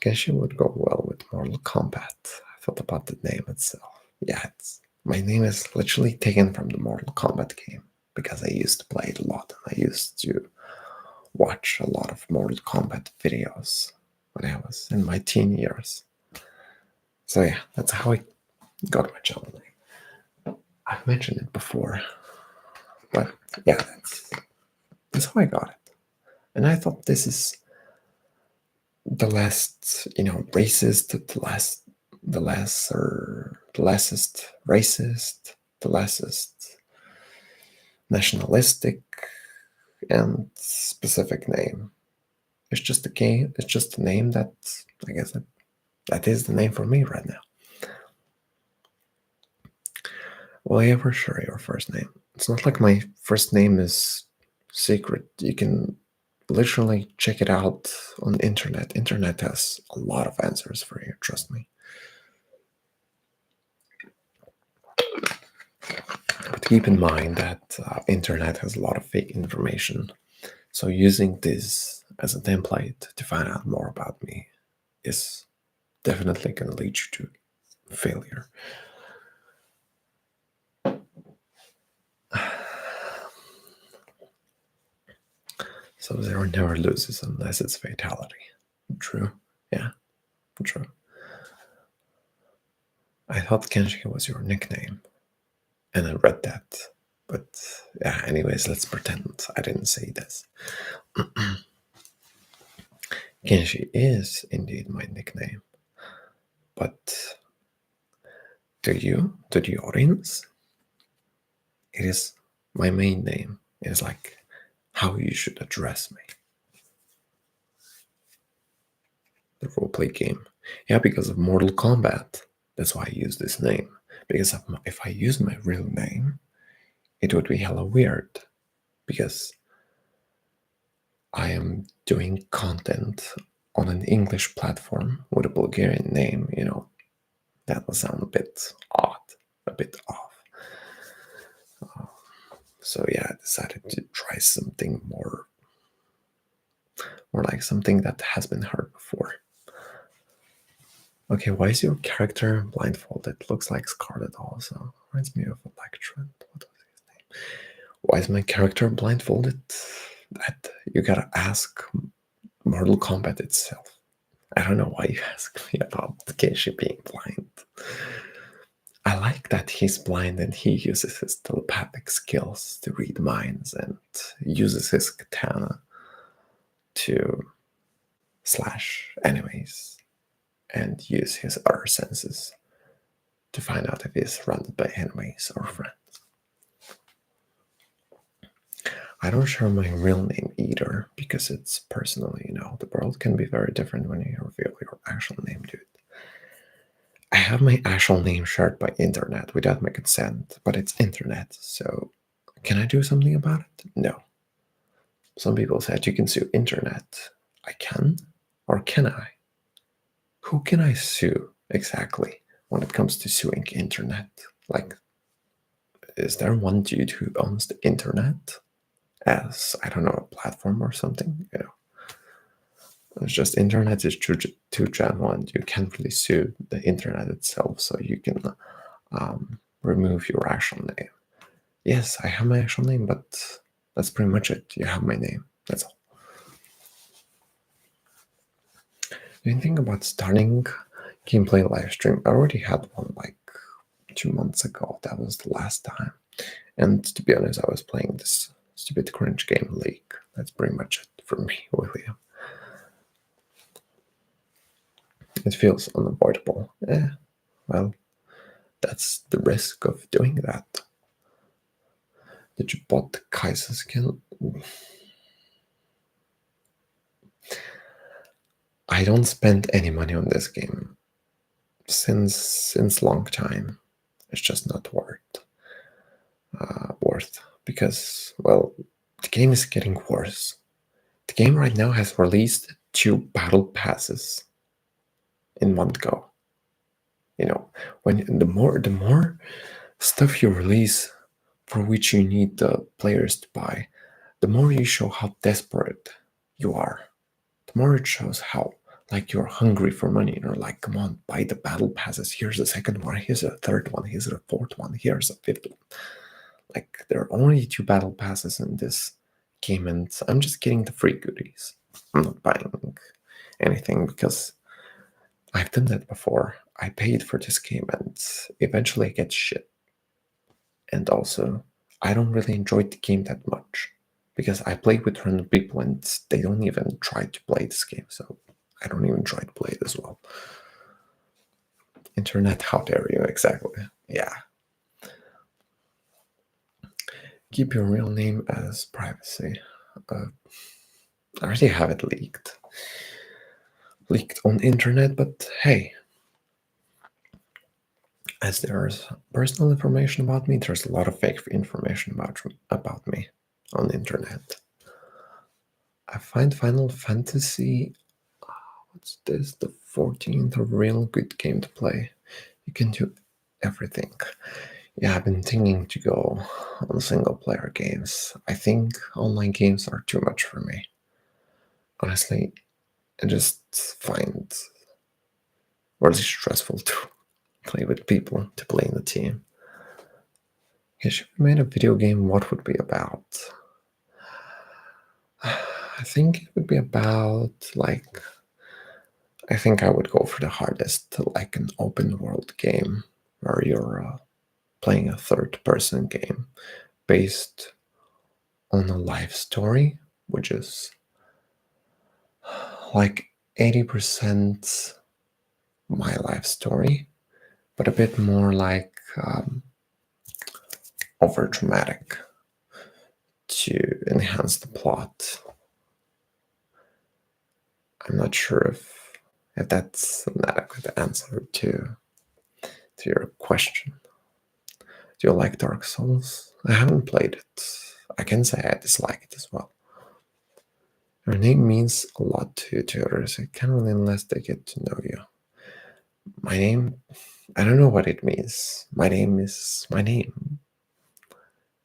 Guess you would go well with Mortal Kombat. I thought about the name itself. Yeah, it's My name is literally taken from the Mortal Kombat game because I used to play it a lot. I used to watch a lot of Mortal Kombat videos when I was in my teen years. So yeah, that's how I got my channel name. I've mentioned it before, but yeah, that's how I got it. And I thought this is the last, racist, the lessest racist, the lessest nationalistic and specific name. It's just a game. It's just a name that I guess that is the name for me right now. Will you ever share your first name? It's not like my first name is secret. You can literally check it out on the internet. Internet has a lot of answers for you, trust me. But keep in mind that internet has a lot of fake information. So using this as a template to find out more about me is definitely going to lead you to failure. So zero never loses unless it's fatality. True. Yeah, true. I thought Kenshi was your nickname, and I read that. But yeah, anyways, let's pretend I didn't say this. Kenshi is indeed my nickname. But to the audience, it is my main name. It is like how you should address me. The roleplay game. Yeah, because of Mortal Kombat. That's why I use this name. Because if I use my real name, it would be hella weird. Because I am doing content on an English platform with a Bulgarian name, that will sound a bit odd, a bit off. So yeah, I decided to try something more like something that has been heard before. Okay, why is your character blindfolded? Looks like Scarlet also. Reminds me of Electron. What was his name? Why is my character blindfolded? That you gotta ask Mortal Kombat itself. I don't know why you ask me about Kenshi being blind. I like that he's blind and he uses his telepathic skills to read minds and uses his katana to slash enemies and use his other senses to find out if he's surrounded by enemies or friends. I don't share my real name either because it's personal, The world can be very different when you reveal your actual name, dude. I have my actual name shared by internet without my consent, but it's internet, so can I do something about it? No. Some people said you can sue internet. I can? Or can I? Who can I sue exactly when it comes to suing internet? Like, is there one dude who owns the internet as, I don't know, a platform or something? It's just internet is too general and you can't really sue the internet itself, so you can remove your actual name. Yes, I have my actual name, but that's pretty much it. You have my name. That's all. Do you think about starting gameplay live stream? I already had one like 2 months ago. That was the last time. And to be honest, I was playing this stupid cringe game League. That's pretty much it for me, William. It feels unavoidable. Well, that's the risk of doing that. Did you bought the Kaiser skin? I don't spend any money on this game since long time. It's just not worth because, well, the game is getting worse. The game right now has released 2 battle passes in one go. When the more stuff you release for which you need the players to buy, the more you show how desperate you are. The more it shows how like you're hungry for money and you're like, come on, buy the battle passes. Here's the second one, here's the third one, here's the fourth one, here's the fifth one. Like, there are only 2 battle passes in this game, and I'm just getting the free goodies. I'm not buying anything because I've done that before. I paid for this game and eventually I get shit. And also, I don't really enjoy the game that much because I play with random people and they don't even try to play this game, so I don't even try to play it as well. Internet, how dare you, exactly. Yeah. Keep your real name as privacy. I already have it leaked on the internet, but hey, as there's personal information about me, there's a lot of fake information about me on the internet. I find Final Fantasy, what's this, the 14th, a real good game to play. You can do everything. Yeah, I've been thinking to go on single player games. I think online games are too much for me. Honestly, I just find really stressful to play with people, to play in a team. If you made a video game, what would it be about? I think it would be about, like, I think I would go for the hardest, like an open world game where you're playing a third person game based on a life story, which is like 80% my life story, but a bit more like over dramatic to enhance the plot. I'm not sure if that's an adequate answer to your question. Do you like Dark Souls? I haven't played it. I can say I dislike it as well. Your name means a lot to others. It can really unless they get to know you. My name, I don't know what it means. My name is my name.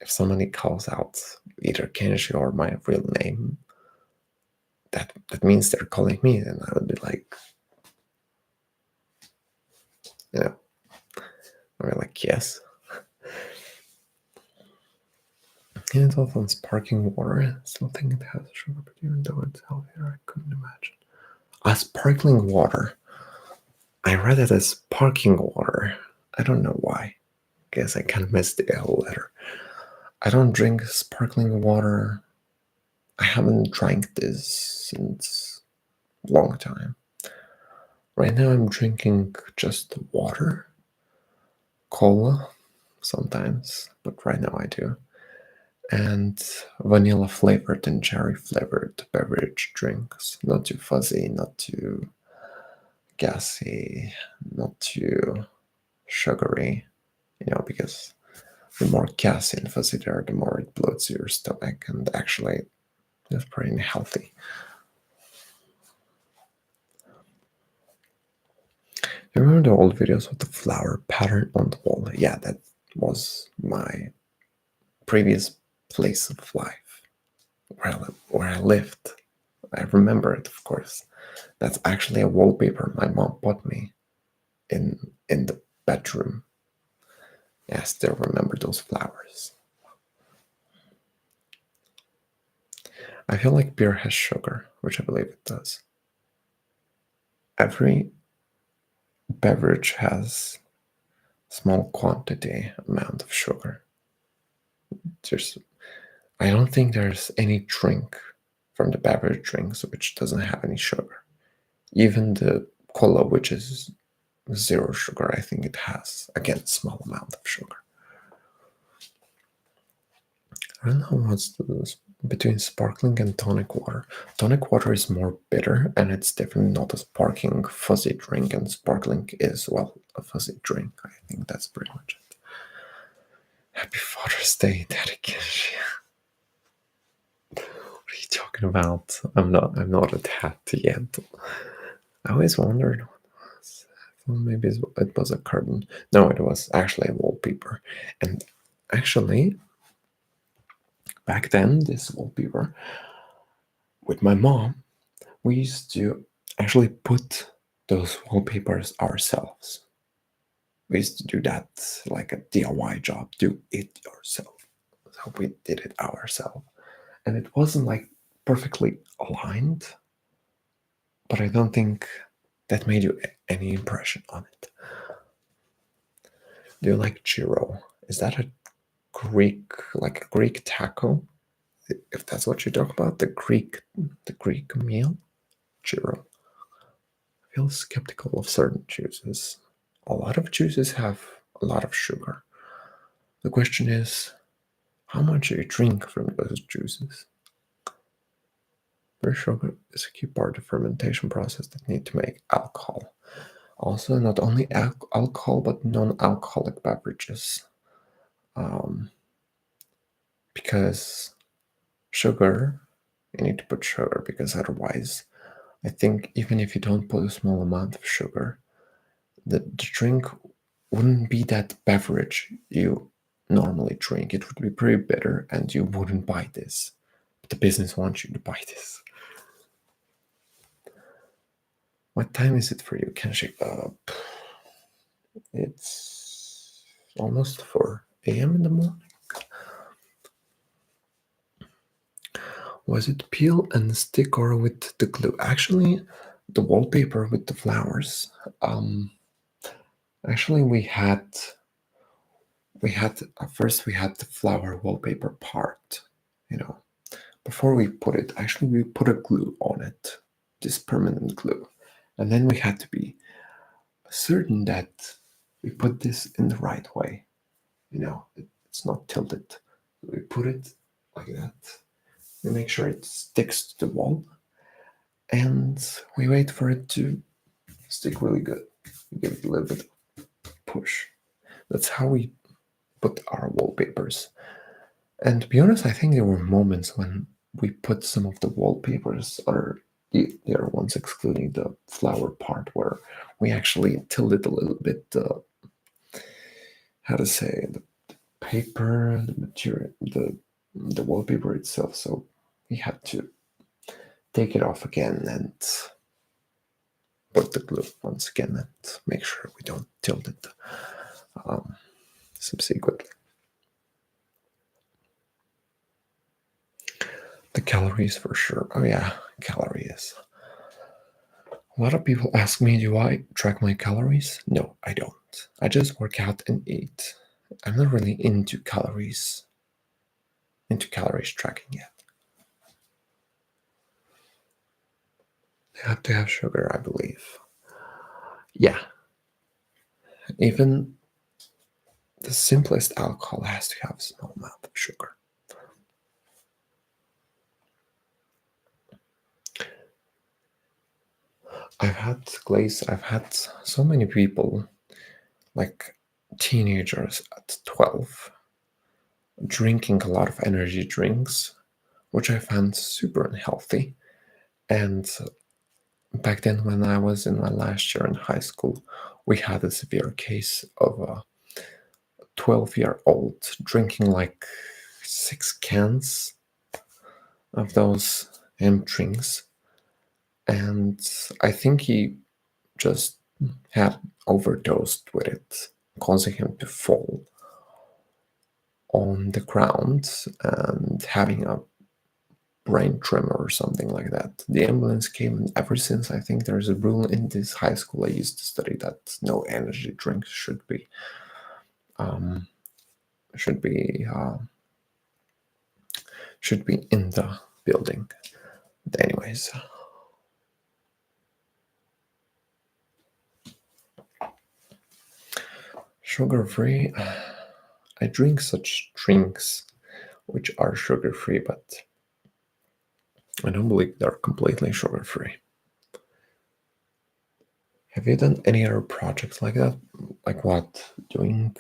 If somebody calls out either Kenji or my real name, that means they're calling me, and I would be like, I'd be like, yes. And it's also on sparkling water. I still think it has sugar, but even though it's healthier, I couldn't imagine. Sparkling water. I read it as sparking water. I don't know why. Guess I kind of missed the L letter. I don't drink sparkling water. I haven't drank this since a long time. Right now I'm drinking just water, cola sometimes, but right now I do. And vanilla flavored and cherry flavored beverage drinks. Not too fuzzy, not too gassy, not too sugary, because the more gassy and fuzzy they are, the more it bloats your stomach, and actually it's pretty healthy. You remember the old videos with the flower pattern on the wall? Yeah, that was my previous place of life, where I lived. I remember it, of course. That's actually a wallpaper my mom bought me in the bedroom. Yeah, I still remember those flowers. I feel like beer has sugar, which I believe it does. Every beverage has small quantity amount of sugar. I don't think there's any drink from the beverage drinks which doesn't have any sugar. Even the cola, which is 0 sugar, I think it has, again, a small amount of sugar. I don't know what's between sparkling and tonic water. Tonic water is more bitter, and it's definitely not a sparkling fuzzy drink, and sparkling is, well, a fuzzy drink. I think that's pretty much it. Happy Father's Day, dedication. What are you talking about? I'm not a tat yet. I always wondered what it was. I thought maybe it was a curtain. No, it was actually a wallpaper. And actually, back then, this wallpaper, with my mom, we used to actually put those wallpapers ourselves. We used to do that like a DIY job, do it yourself. So we did it ourselves. And it wasn't like perfectly aligned, but I don't think that made you any impression on it. Do you like churro? Is that a like a Greek taco? If that's what you talk about, the Greek meal, churro. I feel skeptical of certain juices. A lot of juices have a lot of sugar. The question is, how much do you drink from those juices? Pure sugar is a key part of the fermentation process that need to make alcohol. Also, not only alcohol, but non-alcoholic beverages. Because sugar, you need to put sugar, because otherwise, I think even if you don't put a small amount of sugar, the drink wouldn't be that beverage you normally drink. It would be pretty bitter and you wouldn't buy this. But the business wants you to buy this. What time is it for you, Kenshi? It's almost 4 a.m. in the morning. Was it peel and stick or with the glue? Actually, the wallpaper with the flowers. Actually, first we had the flower wallpaper part. Before we put it, actually we put a glue on it, this permanent glue, and then we had to be certain that we put this in the right way. It's not tilted. We put it like that. We make sure it sticks to the wall, and we wait for it to stick really good. We give it a little bit of push. That's how we put our wallpapers. And to be honest, I think there were moments when we put some of the wallpapers, or the other ones excluding the flower part, where we actually tilted a little bit how to say, the paper, the material, the wallpaper itself. So we had to take it off again and put the glue once again and make sure we don't tilt it subsequently. The calories for sure. Oh yeah, calories. A lot of people ask me, do I track my calories? No, I don't. I just work out and eat. I'm not really into calories tracking yet. They have to have sugar, I believe. Yeah. Even the simplest alcohol has to have a small amount of sugar. I've had so many people, like teenagers at 12, drinking a lot of energy drinks, which I found super unhealthy. And back then, when I was in my last year in high school, we had a severe case of a 12-year-old drinking like 6 cans of those drinks. And I think he just had overdosed with it, causing him to fall on the ground and having a brain tremor or something like that. The ambulance came, and ever since, I think there's a rule in this high school I used to study that no energy drinks should be in the building. But anyways, sugar-free. I drink such drinks which are sugar-free, but I don't believe they're completely sugar-free. Have you done any other projects like that? Like what? Doing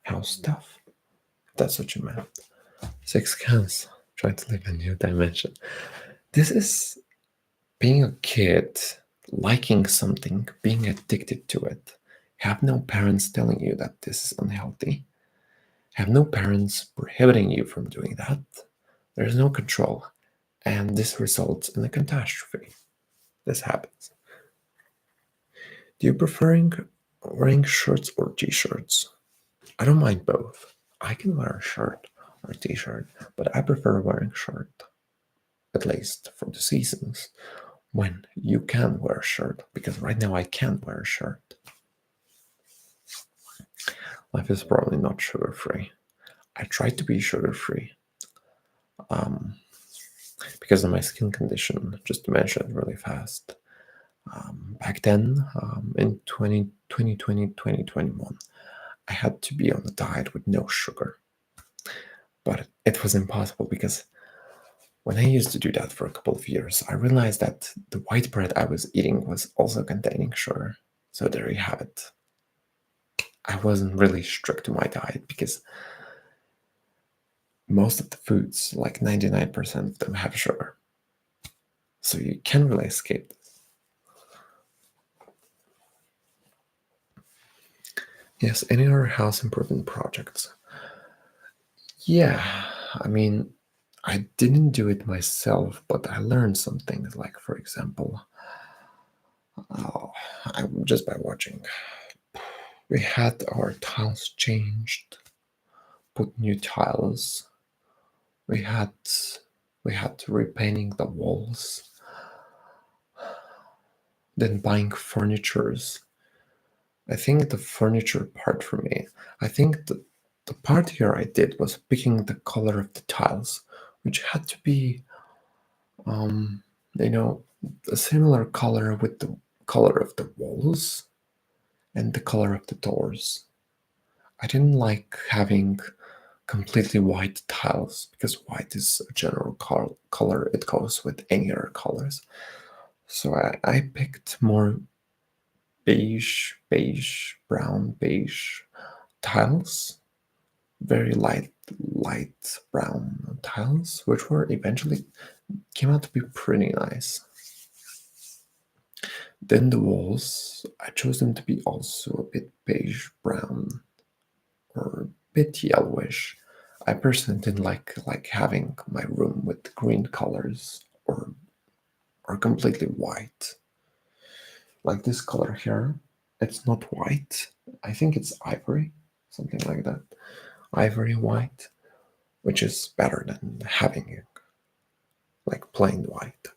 house stuff? That's what you meant. 6 cans. Trying to live in a new dimension. This is being a kid, liking something, being addicted to it. Have no parents telling you that this is unhealthy. Have no parents prohibiting you from doing that. There's no control. And this results in a catastrophe. This happens. Do you prefer wearing shirts or t-shirts? I don't mind both. I can wear a shirt or a t-shirt, but I prefer wearing shirt, at least for the seasons when you can wear a shirt, because right now I can't wear a shirt. Life is probably not sugar-free. I tried to be sugar-free because of my skin condition, just to mention it really fast. Back then, in 2020, 2021, I had to be on a diet with no sugar. But it was impossible because when I used to do that for a couple of years, I realized that the white bread I was eating was also containing sugar. So there you have it. I wasn't really strict to my diet because most of the foods, like 99% of them, have sugar. So you can't really escape this. Yes, any other house improvement projects? Yeah, I mean, I didn't do it myself, but I learned some things, like, for example, just by watching. We had our tiles changed, put new tiles. We had repainting the walls, then buying furnitures. I think the furniture part for me, I think the part here I did was picking the color of the tiles, which had to be, um, a similar color with the color of the walls and the color of the doors. I didn't like having completely white tiles because white is a general color. It goes with any other colors. So I picked more beige, brown, beige tiles, very light brown tiles, which were eventually came out to be pretty nice. Then the walls, I chose them to be also a bit beige brown or a bit yellowish. I personally didn't like having my room with green colors or completely white. Like this color here, it's not white. I think it's ivory, something like that. Ivory white, which is better than having it like plain white.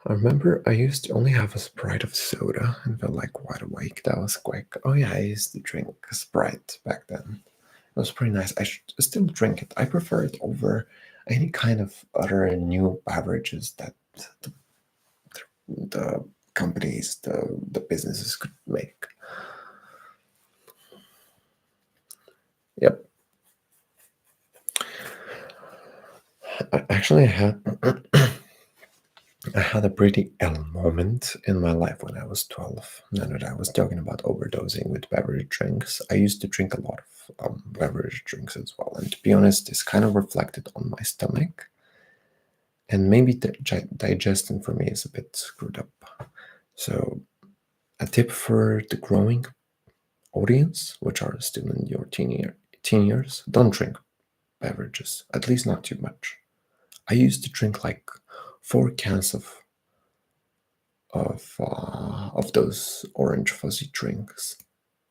I remember I used to only have a Sprite of soda and felt like wide awake. That was quick. Oh yeah, I used to drink Sprite back then. It was pretty nice. I still drink it. I prefer it over any kind of other new beverages that the companies, the businesses could make. Yep. Actually, I had a pretty ill moment in my life when I was 12. Now that I was talking about overdosing with beverage drinks, I used to drink a lot of beverage drinks as well. And to be honest, this kind of reflected on my stomach. And maybe the digestion for me is a bit screwed up. So, a tip for the growing audience, which are still in your teen years, don't drink beverages, at least not too much. I used to drink like 4 cans of those orange fuzzy drinks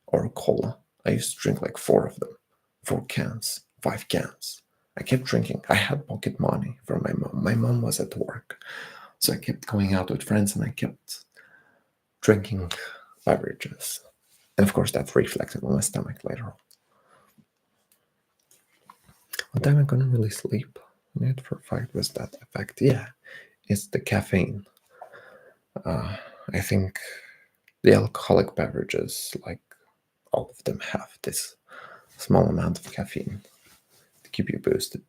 or cola. I used to drink like 4 of them, 4 cans, 5 cans. I kept drinking. I had pocket money from my mom. My mom was at work, so I kept going out with friends and I kept drinking beverages. And of course, that reflected on my stomach later on. What time I couldn't really sleep? It for a fact was that effect. Yeah, it's the caffeine. I think the alcoholic beverages, like all of them, have this small amount of caffeine to keep you boosted.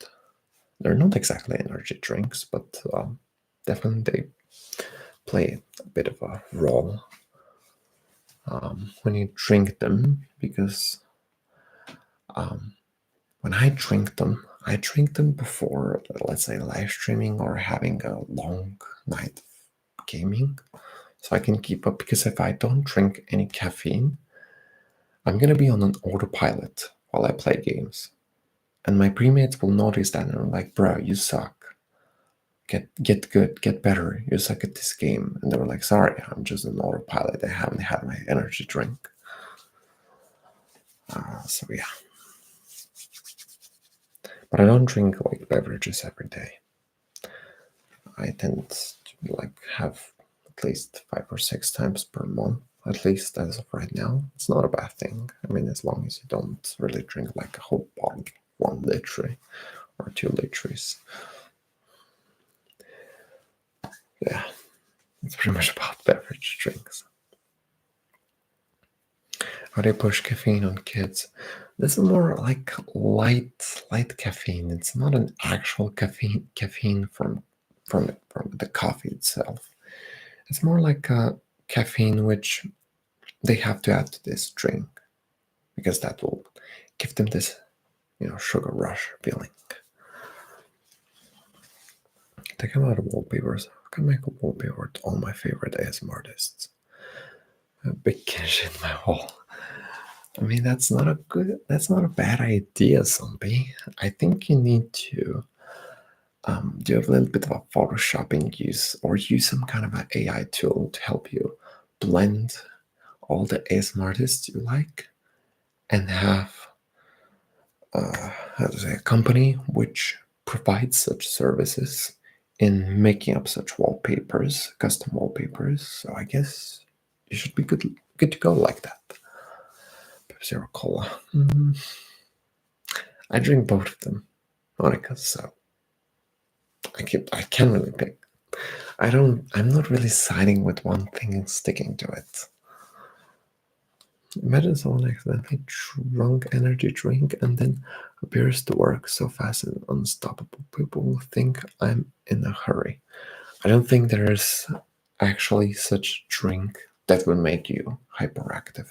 They're not exactly energy drinks, but definitely they play a bit of a role when you drink them, because when I drink them before, let's say, live streaming or having a long night of gaming, so I can keep up. Because if I don't drink any caffeine, I'm gonna be on an autopilot while I play games, and my premates will notice that and are like, "Bro, you suck. get good, get better. You suck at this game. And they were like, sorry, I'm just an autopilot. I haven't had my energy drink. So yeah. But I don't drink like beverages every day. I tend to like have at least 5 or 6 times per month, at least as of right now. It's not a bad thing. I mean, as long as you don't really drink like a whole bottle, 1 liter or 2 liters. Yeah, it's pretty much about beverage drinks. How they push caffeine on kids. This is more like light caffeine. It's not an actual caffeine from the coffee itself. It's more like a caffeine which they have to add to this drink because that will give them this, sugar rush feeling. Take them out of wallpapers. I can make a wallpaper with all my favorite ASMR artists. A big cash in my wall. I mean, that's not a bad idea, zombie. I think you need to do a little bit of a photoshopping use some kind of an AI tool to help you blend all the ASMR artists you like and have a company which provides such services in making up such wallpapers, custom wallpapers. So I guess you should be good to go like that. Zero cola. I drink both of them, Monica. So I can't really pick. I'm not really siding with one thing and sticking to it. Imagine someone accidentally drunk energy drink and then appears to work so fast and unstoppable. People will think I'm in a hurry. I don't think there is actually such drink that will make you hyperactive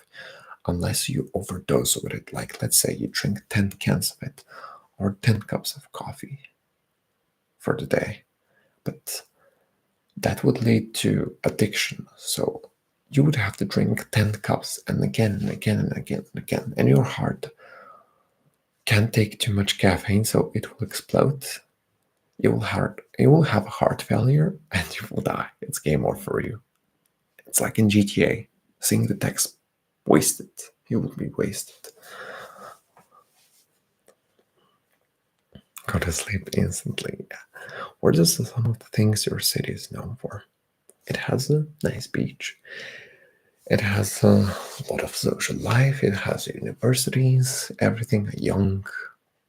unless you overdose with it. Like, let's say you drink 10 cans of it or 10 cups of coffee for the day. But that would lead to addiction. So you would have to drink 10 cups and again and again and again and again. And your heart can't take too much caffeine, so it will explode. You will have a heart failure and you will die. It's game over for you. It's like in GTA. Seeing the text wasted. You will be wasted. Go to sleep instantly. What are some of the things your city is known for? It has a nice beach. It has a lot of social life. It has universities, everything a young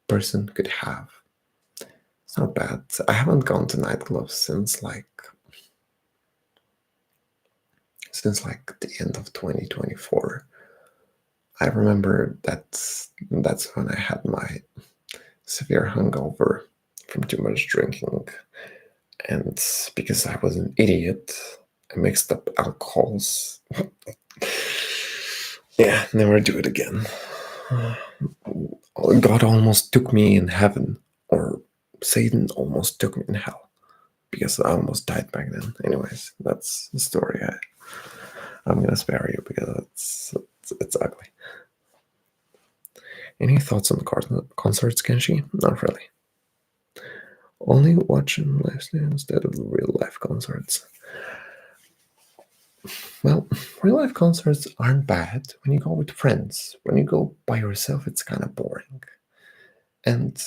person could have. It's not bad. I haven't gone to nightclubs since like the end of 2024. I remember that's when I had my severe hangover from too much drinking. And because I was an idiot, I mixed up alcohols. Yeah, never do it again. God almost took me in heaven, or Satan almost took me in hell, because I almost died back then. Anyways, that's the story. I'm gonna spare you because it's ugly. Any thoughts on concerts, Kenshi? Not really. Only watching Livestream instead of real life concerts. Well, real life concerts aren't bad when you go with friends. When you go by yourself, it's kind of boring. And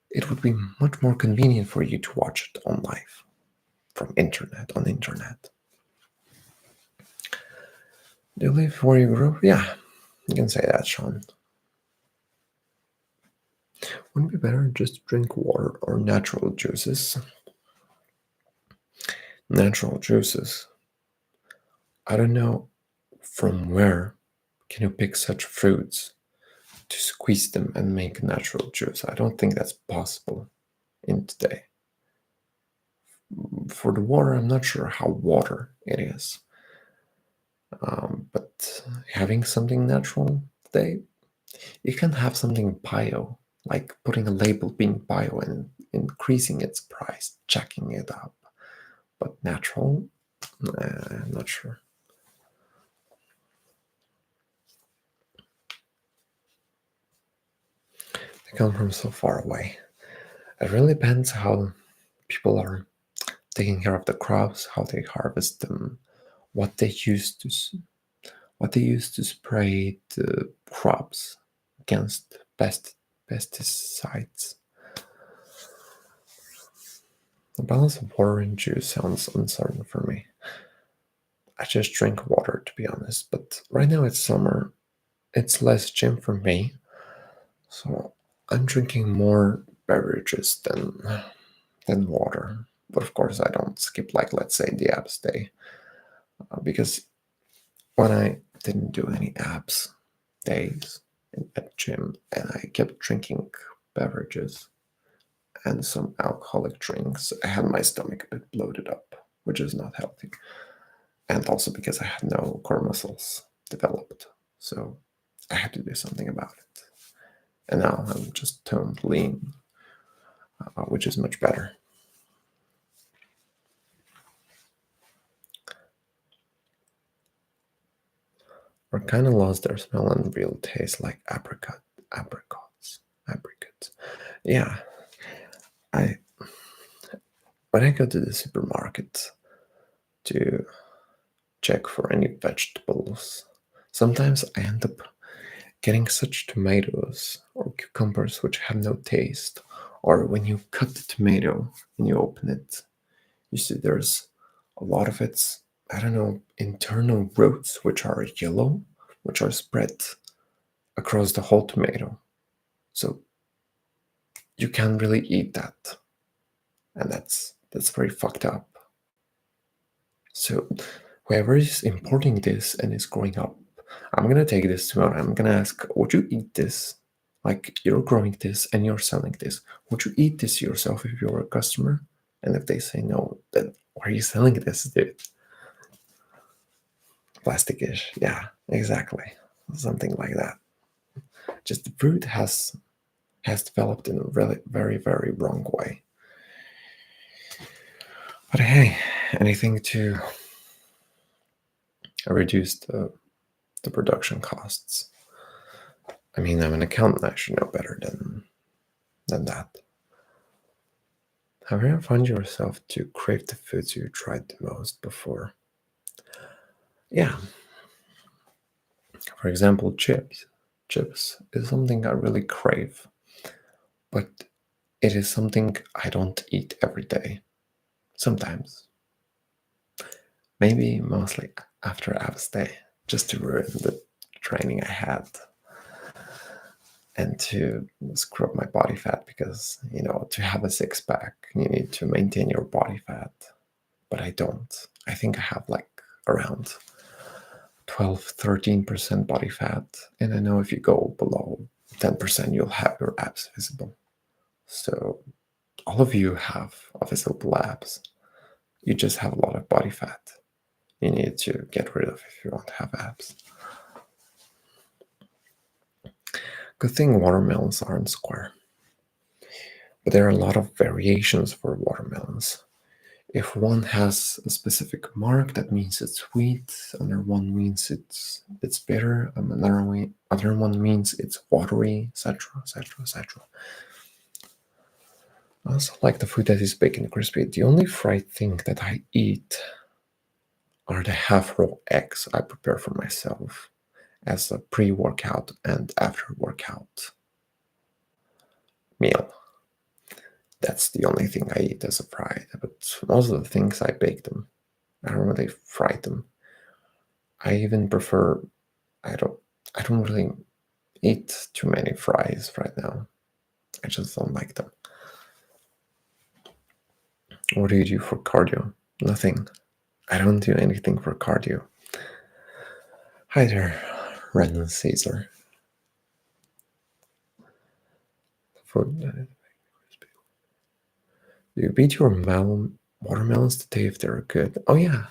it would be much more convenient for you to watch it on live on internet. Do you live where you grew up? Yeah, you can say that, Sean. Wouldn't it be better just to drink water or natural juices? Natural juices. I don't know from where can you pick such fruits to squeeze them and make natural juice. I don't think that's possible in today. For the water, I'm not sure how water it is. But having something natural today, you can have something bio, like putting a label being bio and increasing its price, checking it up. But natural, I'm not sure. They come from so far away. It really depends how people are taking care of the crops, how they harvest them, what they use to spray the crops against pesticides. The balance of water and juice sounds uncertain for me. I just drink water, to be honest, but right now it's summer. It's less gym for me, so I'm drinking more beverages than water. But of course, I don't skip, like, let's say, the abs day, because when I didn't do any abs days at gym and I kept drinking beverages and some alcoholic drinks, I had my stomach a bit bloated up, which is not healthy. And also because I had no core muscles developed. So I had to do something about it. And now I'm just toned lean, which is much better. Or kind of lost their smell and real taste, like apricots. Yeah, when I go to the supermarket to check for any vegetables, sometimes I end up getting such tomatoes or cucumbers which have no taste. Or when you cut the tomato and you open it, you see there's a lot of its, I don't know, internal roots which are yellow, which are spread across the whole tomato. So you can't really eat that. And that's very fucked up. So whoever is importing this and is growing up, I'm gonna take this to her. I'm gonna ask, would you eat this? Like, you're growing this and you're selling this. Would you eat this yourself if you're a customer? And if they say no, then why are you selling this, dude? Plastic-ish. Yeah, exactly. Something like that. Just the fruit has developed in a really very, very wrong way. But hey, anything to reduce the production costs. I mean, I'm an accountant. I should know better than that. Have you ever found yourself to crave the foods you tried the most before? Yeah. For example, chips. Chips is something I really crave, but it is something I don't eat every day. Sometimes. Maybe mostly after abs day, just to ruin the training I had and to scrub my body fat, because, to have a six-pack, you need to maintain your body fat. But I don't. I think I have like around 12-13% body fat. And I know if you go below 10%, you'll have your abs visible. So all of you have visible abs. You just have a lot of body fat you need to get rid of if you want to have abs. Good thing watermelons aren't square. But there are a lot of variations for watermelons. If one has a specific mark, that means it's sweet. Another one means it's bitter. Other one means it's watery, etc., etc., etc. I also like the food that is bacon crispy. The only fried thing that I eat are the half-raw eggs I prepare for myself as a pre-workout and after-workout meal. That's the only thing I eat as a fried. But most of the things I bake them. I don't really fry them. I even prefer. I don't really eat too many fries right now. I just don't like them. What do you do for cardio? Nothing. I don't do anything for cardio. Hi there, Random Caesar. Do you beat your watermelons to see if they're good? Oh yeah.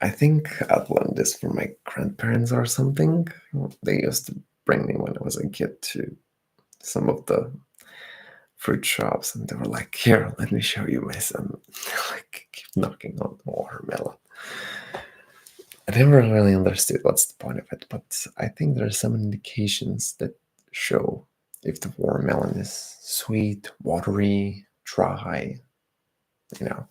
I think I'd learned this from my grandparents or something. They used to bring me when I was a kid to some of the fruit shops, and they were like, "Here, let me show you my son." Like, keep knocking on the watermelon. I never really understood what's the point of it, but I think there are some indications that show if the watermelon is sweet, watery, dry, you know.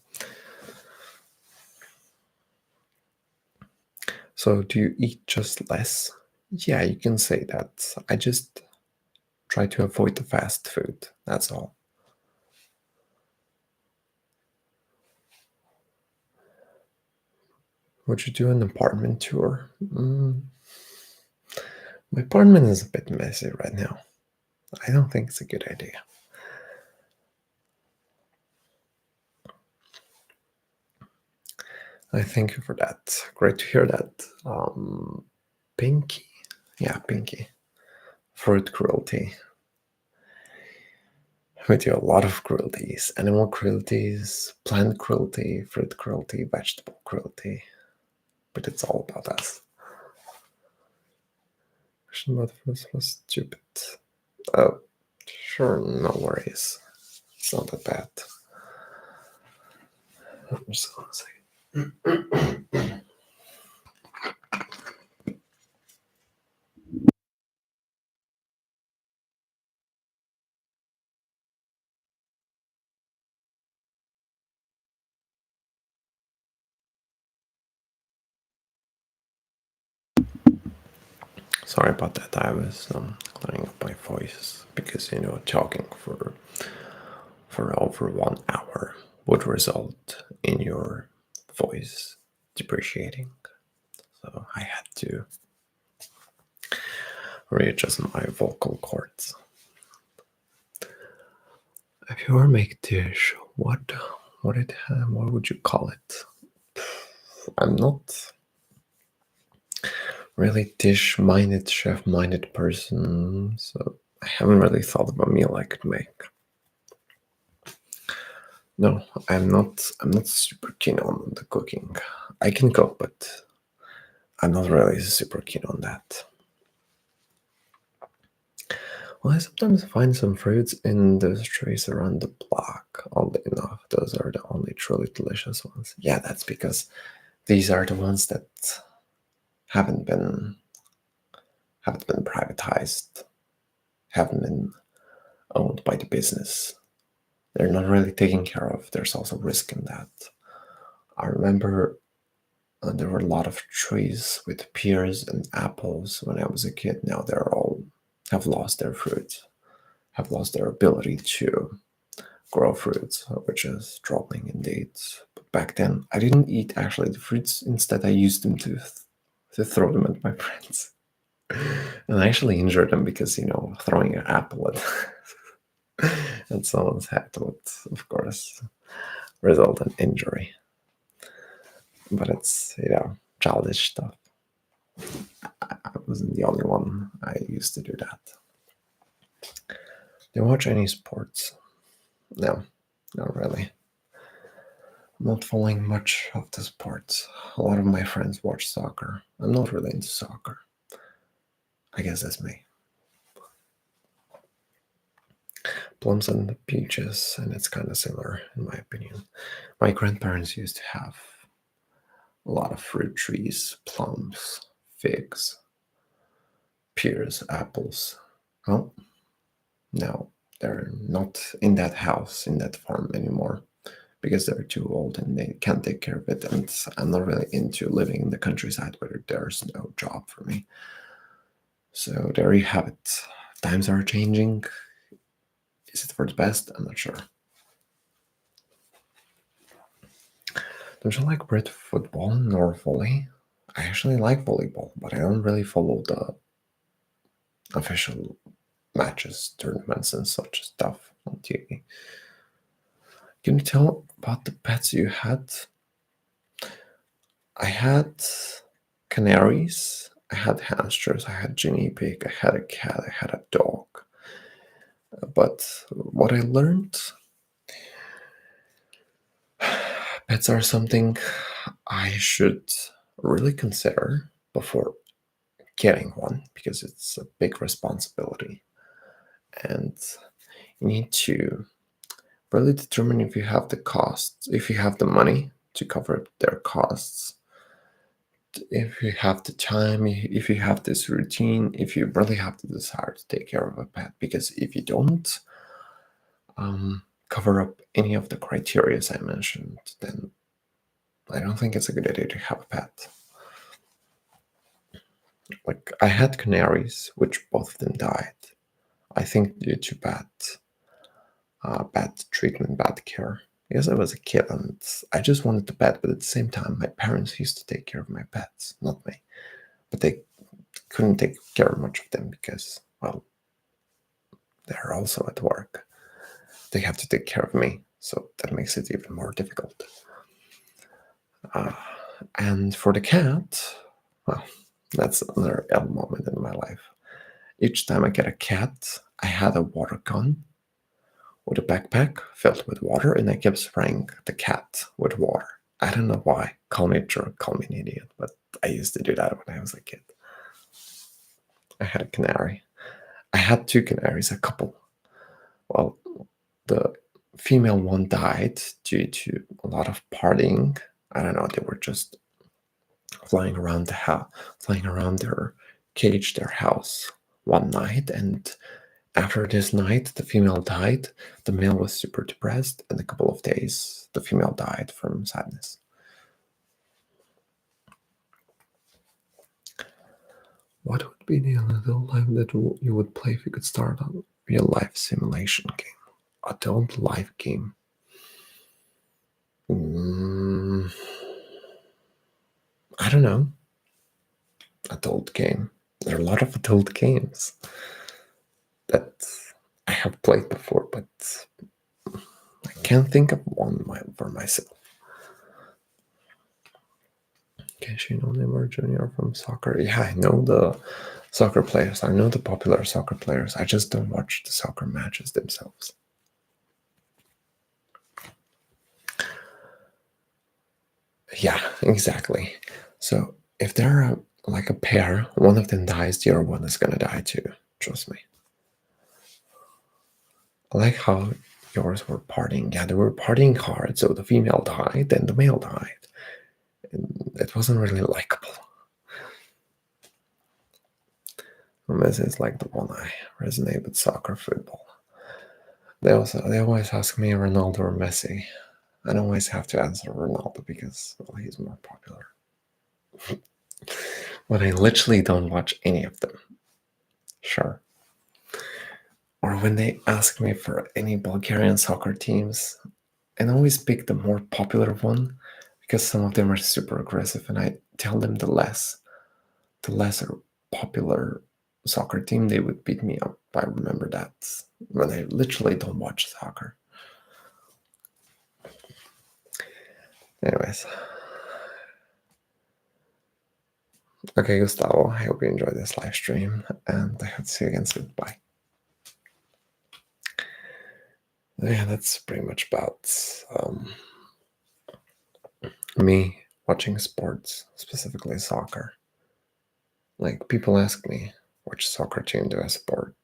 So do you eat just less? Yeah, you can say that. I just try to avoid the fast food. That's all. Would you do an apartment tour? My apartment is a bit messy right now. I don't think it's a good idea. I thank you for that. Great to hear that. Pinky. Yeah, Pinky. Fruit cruelty. We do a lot of cruelties. Animal cruelties, plant cruelty, fruit cruelty, vegetable cruelty. But it's all about us. Question about first was stupid. Oh, sure, no worries. It's not that bad. I'm just gonna say. Sorry about that. I was clearing up my voice because talking for over 1 hour would result in your voice depreciating. So I had to readjust my vocal cords. If you were to make a dish, what would you call it? I'm not really dish-minded, chef-minded person, so I haven't really thought of a meal I could make. No, I'm not. I'm not super keen on the cooking. I can cook, but I'm not really super keen on that. Well, I sometimes find some fruits in those trees around the block. Oddly enough, those are the only truly delicious ones. Yeah, that's because these are the ones that haven't been privatized, haven't been owned by the business. They're not really taken care of. There's also risk in that. I remember there were a lot of trees with pears and apples when I was a kid. Now they're all have lost their fruit, have lost their ability to grow fruits, which is troubling indeed. But back then, I didn't eat actually the fruits. Instead, I used them to throw them at my friends. And I actually injured them because, throwing an apple at someone's head would, of course, result in injury. But it's, childish stuff. I wasn't the only one. I used to do that. Do you watch any sports? No, not really. I'm not following much of the sports. A lot of my friends watch soccer. I'm not really into soccer. I guess that's me. Plums and peaches, and it's kind of similar in my opinion. My grandparents used to have a lot of fruit trees, plums, figs, pears, apples. Well, no, they're not in that house, in that farm anymore because they're too old and they can't take care of it. And I'm not really into living in the countryside where there's no job for me. So there you have it. Times are changing. Is it for the best? I'm not sure. Don't you like Brit football nor volley? I actually like volleyball, but I don't really follow the official matches, tournaments, and such stuff on TV. Can you tell about the pets you had? I had canaries, I had hamsters, I had guinea pig, I had a cat, I had a dog. But what I learned, pets are something I should really consider before getting one because it's a big responsibility. And you need to really determine if you have the costs, if you have the money to cover their costs, if you have the time, if you have this routine, if you really have the desire to take care of a pet. Because if you don't, cover up any of the criteria I mentioned, then I don't think it's a good idea to have a pet. Like, I had canaries, which both of them died. I think due to bad treatment, bad care. Because I was a kid and I just wanted the pet, but at the same time, my parents used to take care of my pets, not me. But they couldn't take care of much of them because, well, they're also at work. They have to take care of me, so that makes it even more difficult. And for the cat, well, that's another L moment in my life. Each time I get a cat, I had a water gun with a backpack filled with water, and I kept spraying the cat with water. I don't know why. Call me a jerk, call me an idiot, but I used to do that when I was a kid. I had a canary. I had two canaries, a couple. Well, the female one died due to a lot of partying. I don't know, they were just flying around flying around their cage, their house one night, and after this night, the female died. The male was super depressed, and a couple of days, the female died from sadness. What would be the adult life that you would play if you could start a real life simulation game? Adult life game. I don't know. Adult game. There are a lot of adult games that I have played before, but I can't think of one for myself. Guess you know Neymar Jr. from soccer. Yeah, I know the soccer players. I know the popular soccer players. I just don't watch the soccer matches themselves. Yeah, exactly. So if they're like a pair, one of them dies, the other one is gonna die too. Trust me. I like how yours were partying. Yeah, they were partying hard, so the female died, then the male died. And it wasn't really likable. This is like the one I resonate with soccer, football. They always ask me Ronaldo or Messi. I always have to answer Ronaldo because, well, he's more popular. But I literally don't watch any of them. Sure. Or when they ask me for any Bulgarian soccer teams, I always pick the more popular one because some of them are super aggressive, and I tell them the lesser popular soccer team, they would beat me up. I remember that when I literally don't watch soccer. Anyways. Okay, Gustavo, I hope you enjoyed this live stream, and I hope to see you again soon. Bye. Yeah, that's pretty much about me watching sports, specifically soccer. Like, people ask me, which soccer team do I support?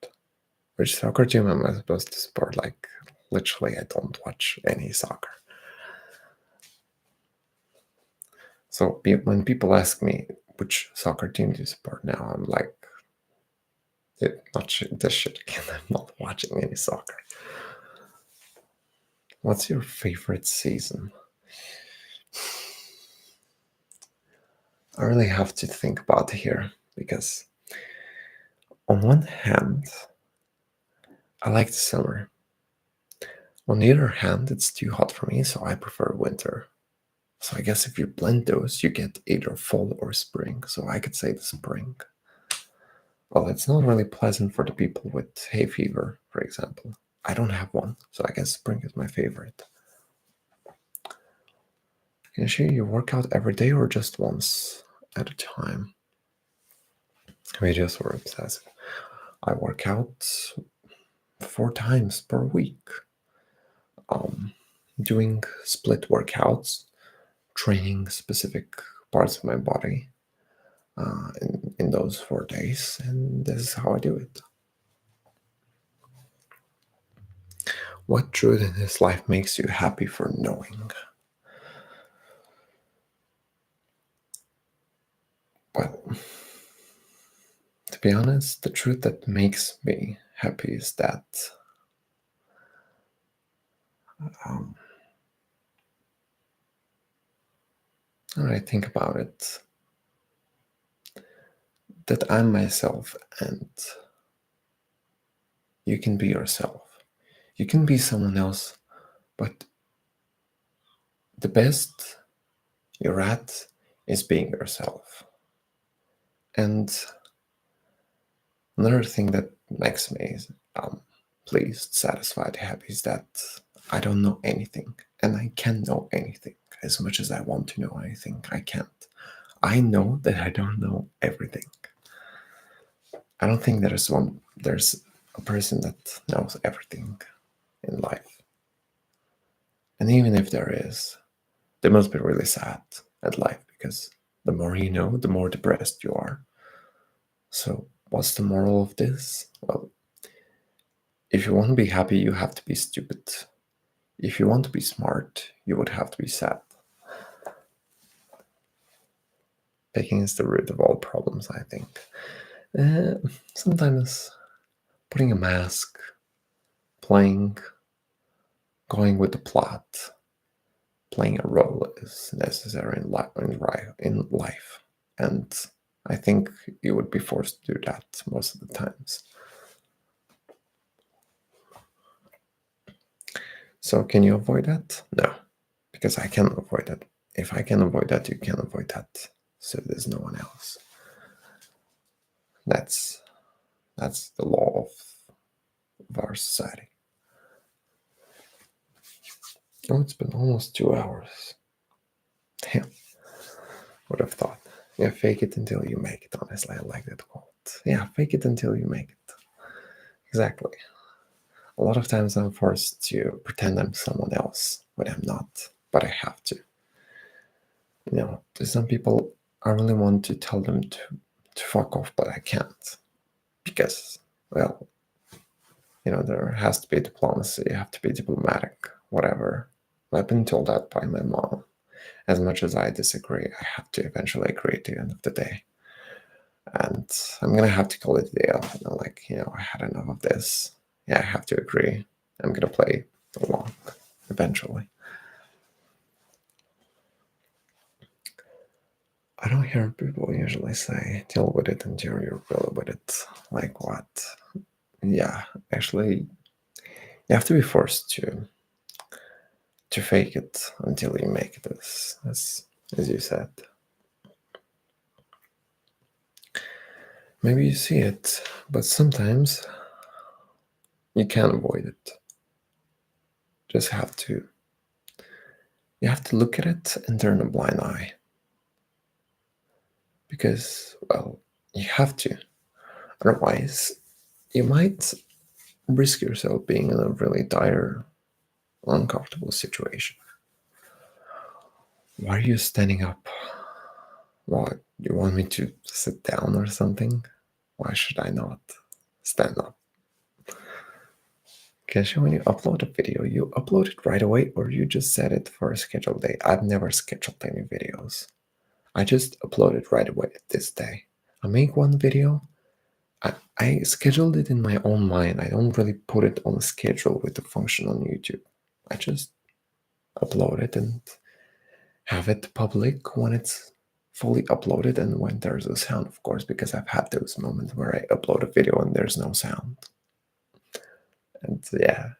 Which soccer team am I supposed to support? Like, literally, I don't watch any soccer. So when people ask me, which soccer team do you support now? I'm like, this shit again. I'm not watching any soccer. What's your favorite season? I really have to think about here because, on one hand, I like the summer. On the other hand, it's too hot for me, so I prefer winter. So I guess if you blend those, you get either fall or spring. So I could say the spring. Well, it's not really pleasant for the people with hay fever, for example. I don't have one, so I guess spring is my favorite. Can you work out every day or just once at a time? Videos were obsessive. I work out 4 times per week. Doing split workouts, training specific parts of my body in those 4 days, and this is how I do it. What truth in this life makes you happy for knowing? Well, to be honest, the truth that makes me happy is that when I think about it, that I'm myself and you can be yourself. You can be someone else, but the best you're at is being yourself. And another thing that makes me pleased, satisfied, happy is that I don't know anything, and I can't know anything. As much as I want to know anything, I can't. I know that I don't know everything. I don't think there's a person that knows everything in life. And even if there is, they must be really sad at life, because the more you know, the more depressed you are. So what's the moral of this? Well, if you want to be happy, you have to be stupid. If you want to be smart, you would have to be sad. Picking is the root of all problems, I think. Sometimes putting a mask, playing, going with the plot, playing a role is necessary in life. And I think you would be forced to do that most of the times. So can you avoid that? No, because I can avoid that. If I can avoid that, you can avoid that. So there's no one else. That's the law of our society. Oh, it's been almost 2 hours. Damn. Would have thought. Yeah, fake it until you make it. Honestly, I like that quote. Yeah, fake it until you make it. Exactly. A lot of times I'm forced to pretend I'm someone else when I'm not, but I have to. To some people, I really want to tell them to fuck off, but I can't. Because, well, there has to be diplomacy, you have to be diplomatic, whatever. I've been told that by my mom. As much as I disagree, I have to eventually agree at the end of the day. And I'm gonna have to call it a day off. I had enough of this. Yeah, I have to agree. I'm gonna play along eventually. I don't hear people usually say, deal with it until you're really with it. Like what? Yeah, actually, you have to be forced to fake it until you make it, as you said. Maybe you see it, but sometimes you can't avoid it. Just you have to look at it and turn a blind eye. Because, well, you have to. Otherwise, you might risk yourself being in a really dire, uncomfortable situation. Why are you standing up? What, you want me to sit down or something? Why should I not stand up? Because when you upload a video, you upload it right away, or you just set it for a scheduled day. I've never scheduled any videos. I just upload it right away this day. I make one video. I scheduled it in my own mind. I don't really put it on a schedule with the function on YouTube. I just upload it and have it public when it's fully uploaded and when there's a sound, of course, because I've had those moments where I upload a video and there's no sound. And yeah,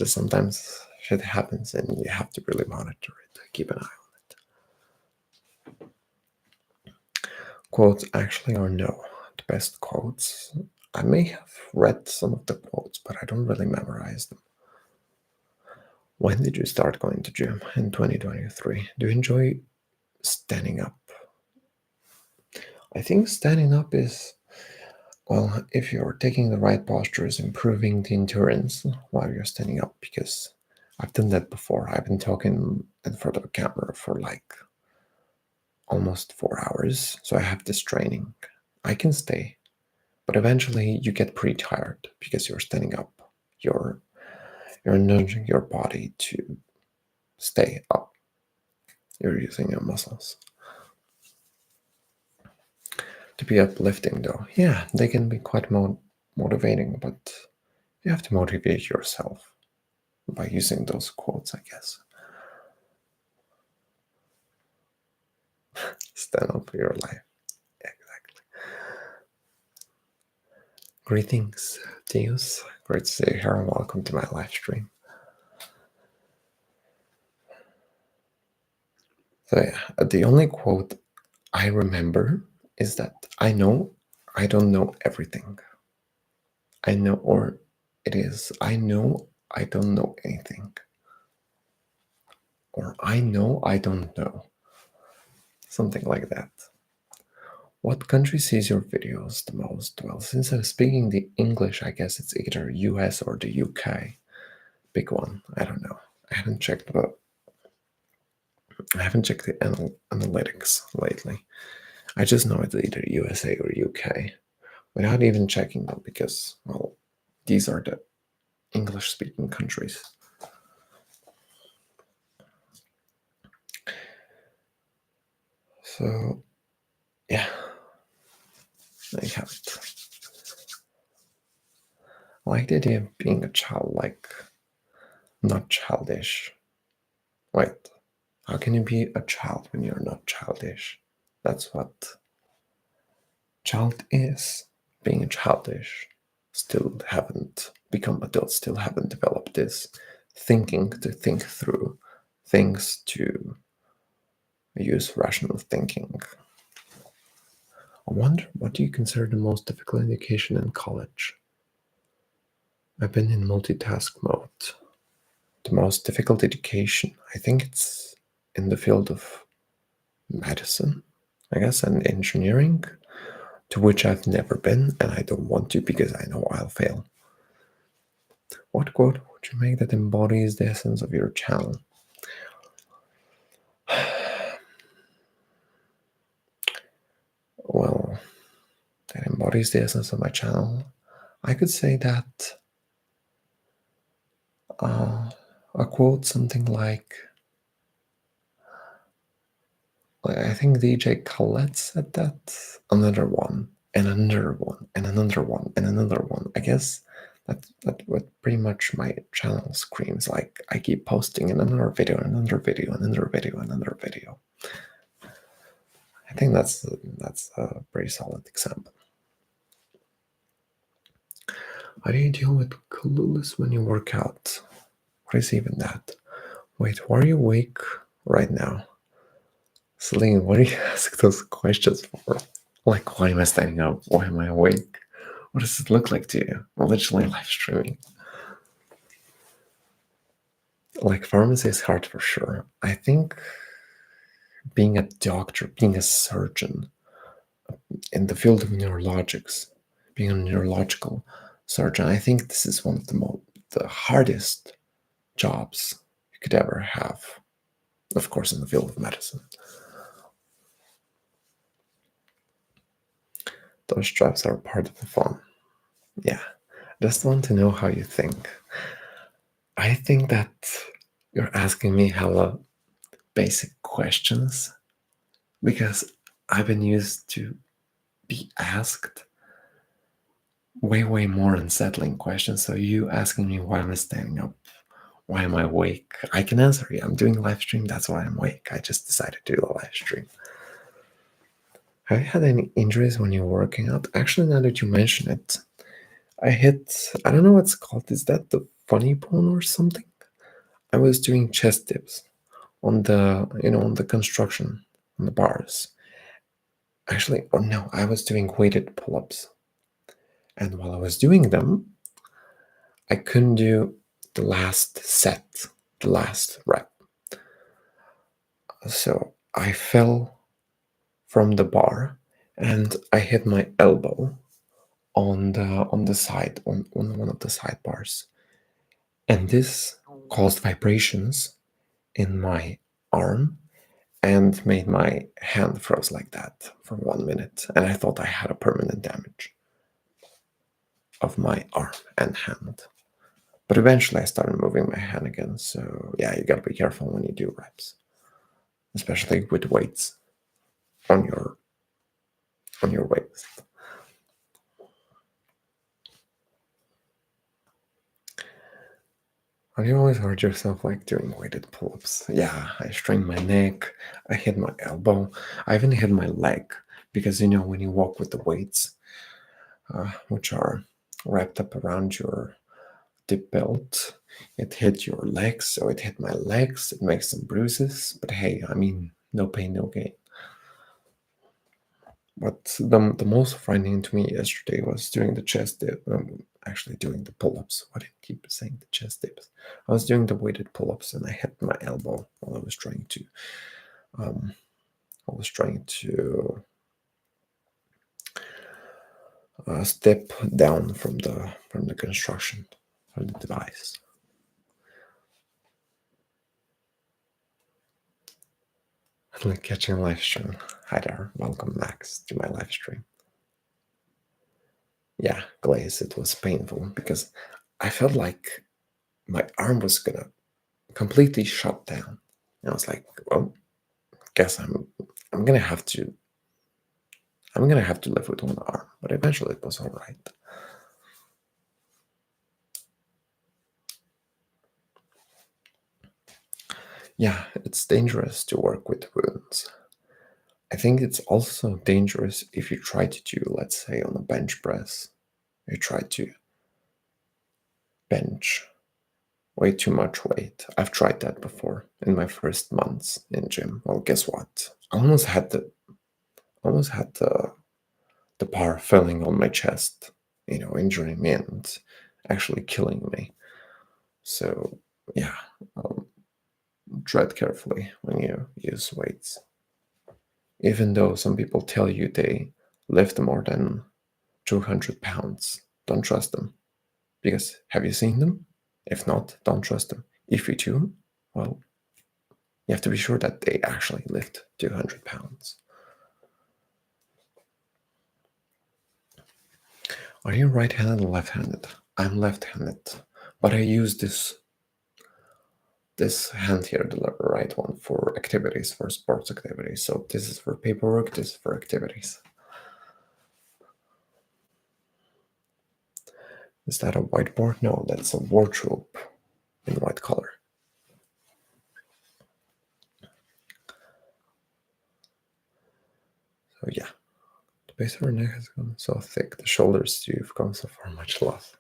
sometimes shit happens and you have to really monitor it, keep an eye on it. Quotes actually are no. The best quotes. I may have read some of the quotes, but I don't really memorize them. When did you start going to gym? In 2023. Do you enjoy standing up? I think standing up is, well, if you're taking the right postures, improving the endurance while you're standing up, because I've done that before. I've been talking in front of a camera for like almost 4 hours, so I have this training. I can stay, but eventually you get pretty tired because you're standing up. You're nudging your body to stay up. You're using your muscles. To be uplifting, though, yeah, they can be quite motivating, but you have to motivate yourself. by using those quotes, I guess. Stand up for your life. Exactly. Greetings, Deus. Great to see you here, and welcome to my live stream. So yeah, the only quote I remember is that I know I don't know everything. I know, or it is, I know I don't know anything. Or I know I don't know. Something like that. What country sees your videos the most? Well, since I'm speaking the English, I guess it's either US or the UK. Big one. I don't know. I haven't checked the analytics lately. I just know it's either USA or UK without even checking them because, well, these are the English-speaking countries. So, yeah, there you have it. I like the idea of being a child, like, not childish. Wait, how can you be a child when you're not childish? That's what child is. Being childish. Still haven't become adults, still haven't developed this thinking to think through things, to use rational thinking. I wonder, what do you consider the most difficult education in college? I've been in multitask mode. The most difficult education, I think it's in the field of medicine, I guess, and engineering, to which I've never been, and I don't want to because I know I'll fail. What quote would you make that embodies the essence of your channel? Well, that embodies the essence of my channel. I could say that a quote something like, I think DJ Khaled said that. Another one, and another one, and another one, and another one. I guess that what pretty much my channel screams. Like, I keep posting another video, another video, another video, another video. I think that's a pretty solid example. How do you deal with clueless when you work out? What is even that? Wait, why are you awake right now? Celine, what do you ask those questions for? Like, why am I standing up? Why am I awake? What does it look like to you? I'm literally live streaming. Like, pharmacy is hard for sure. I think being a doctor, being a surgeon in the field of neurologics, being a neurological surgeon, I think this is one of the hardest jobs you could ever have. Of course, in the field of medicine. Those jobs are part of the fun. Yeah. Just want to know how you think. I think that you're asking me hella basic questions because I've been used to be asked way more unsettling questions. So you asking me why am I standing up? Why am I awake? I can answer you. I'm doing a live stream. That's why I'm awake. I just decided to do a live stream. Have you had any injuries when you're working out? Actually, now that you mention it, I don't know what's called. Is that the funny bone or something? I was doing chest dips on the construction, on the bars. Actually, oh no, I was doing weighted pull-ups. And while I was doing them, I couldn't do the last set, the last rep. So I fell from the bar and I hit my elbow on the side, on one of the side bars. And this caused vibrations in my arm and made my hand froze like that for 1 minute. And I thought I had a permanent damage of my arm and hand. But eventually I started moving my hand again. So yeah, you gotta be careful when you do reps, especially with weights on your waist. Have you always heard yourself like doing weighted pull-ups? Yeah, I strained my neck, I hit my elbow, I even hit my leg because when you walk with the weights, which are wrapped up around your dip belt, it hit your legs, so it hit my legs. It makes some bruises, but hey, I mean, no pain, no gain. But the most frightening to me yesterday was doing the chest dip. Actually, doing the pull-ups. Why did I keep saying the chest dips? I was doing the weighted pull-ups, and I hit my elbow while I was trying to. I was trying to step down from the construction from the device. Like catching a live stream. Hi there, welcome Max to my live stream. Yeah, Glaze, it was painful because I felt like my arm was gonna completely shut down. And I was like, well, guess I'm gonna have to live with one arm. But eventually it was alright. Yeah, it's dangerous to work with wounds. I think it's also dangerous if you try to do, let's say, on a bench press, you try to bench way too much weight. I've tried that before in my first months in gym. Well, guess what? I almost had the bar filling on my chest, injuring me and actually killing me. So yeah, tread carefully when you use weights. Even though some people tell you they lift more than 200 pounds, don't trust them. Because have you seen them? If not, don't trust them. If you do, well, you have to be sure that they actually lift 200 pounds. Are you right-handed or left-handed? I'm left-handed, but I use this hand here, the right one, for activities, for sports activities. So this is for paperwork, this is for activities. Is that a whiteboard? No, that's a wardrobe in white color. So yeah, the base of her neck has gone so thick, the shoulders too have gone so far, much love.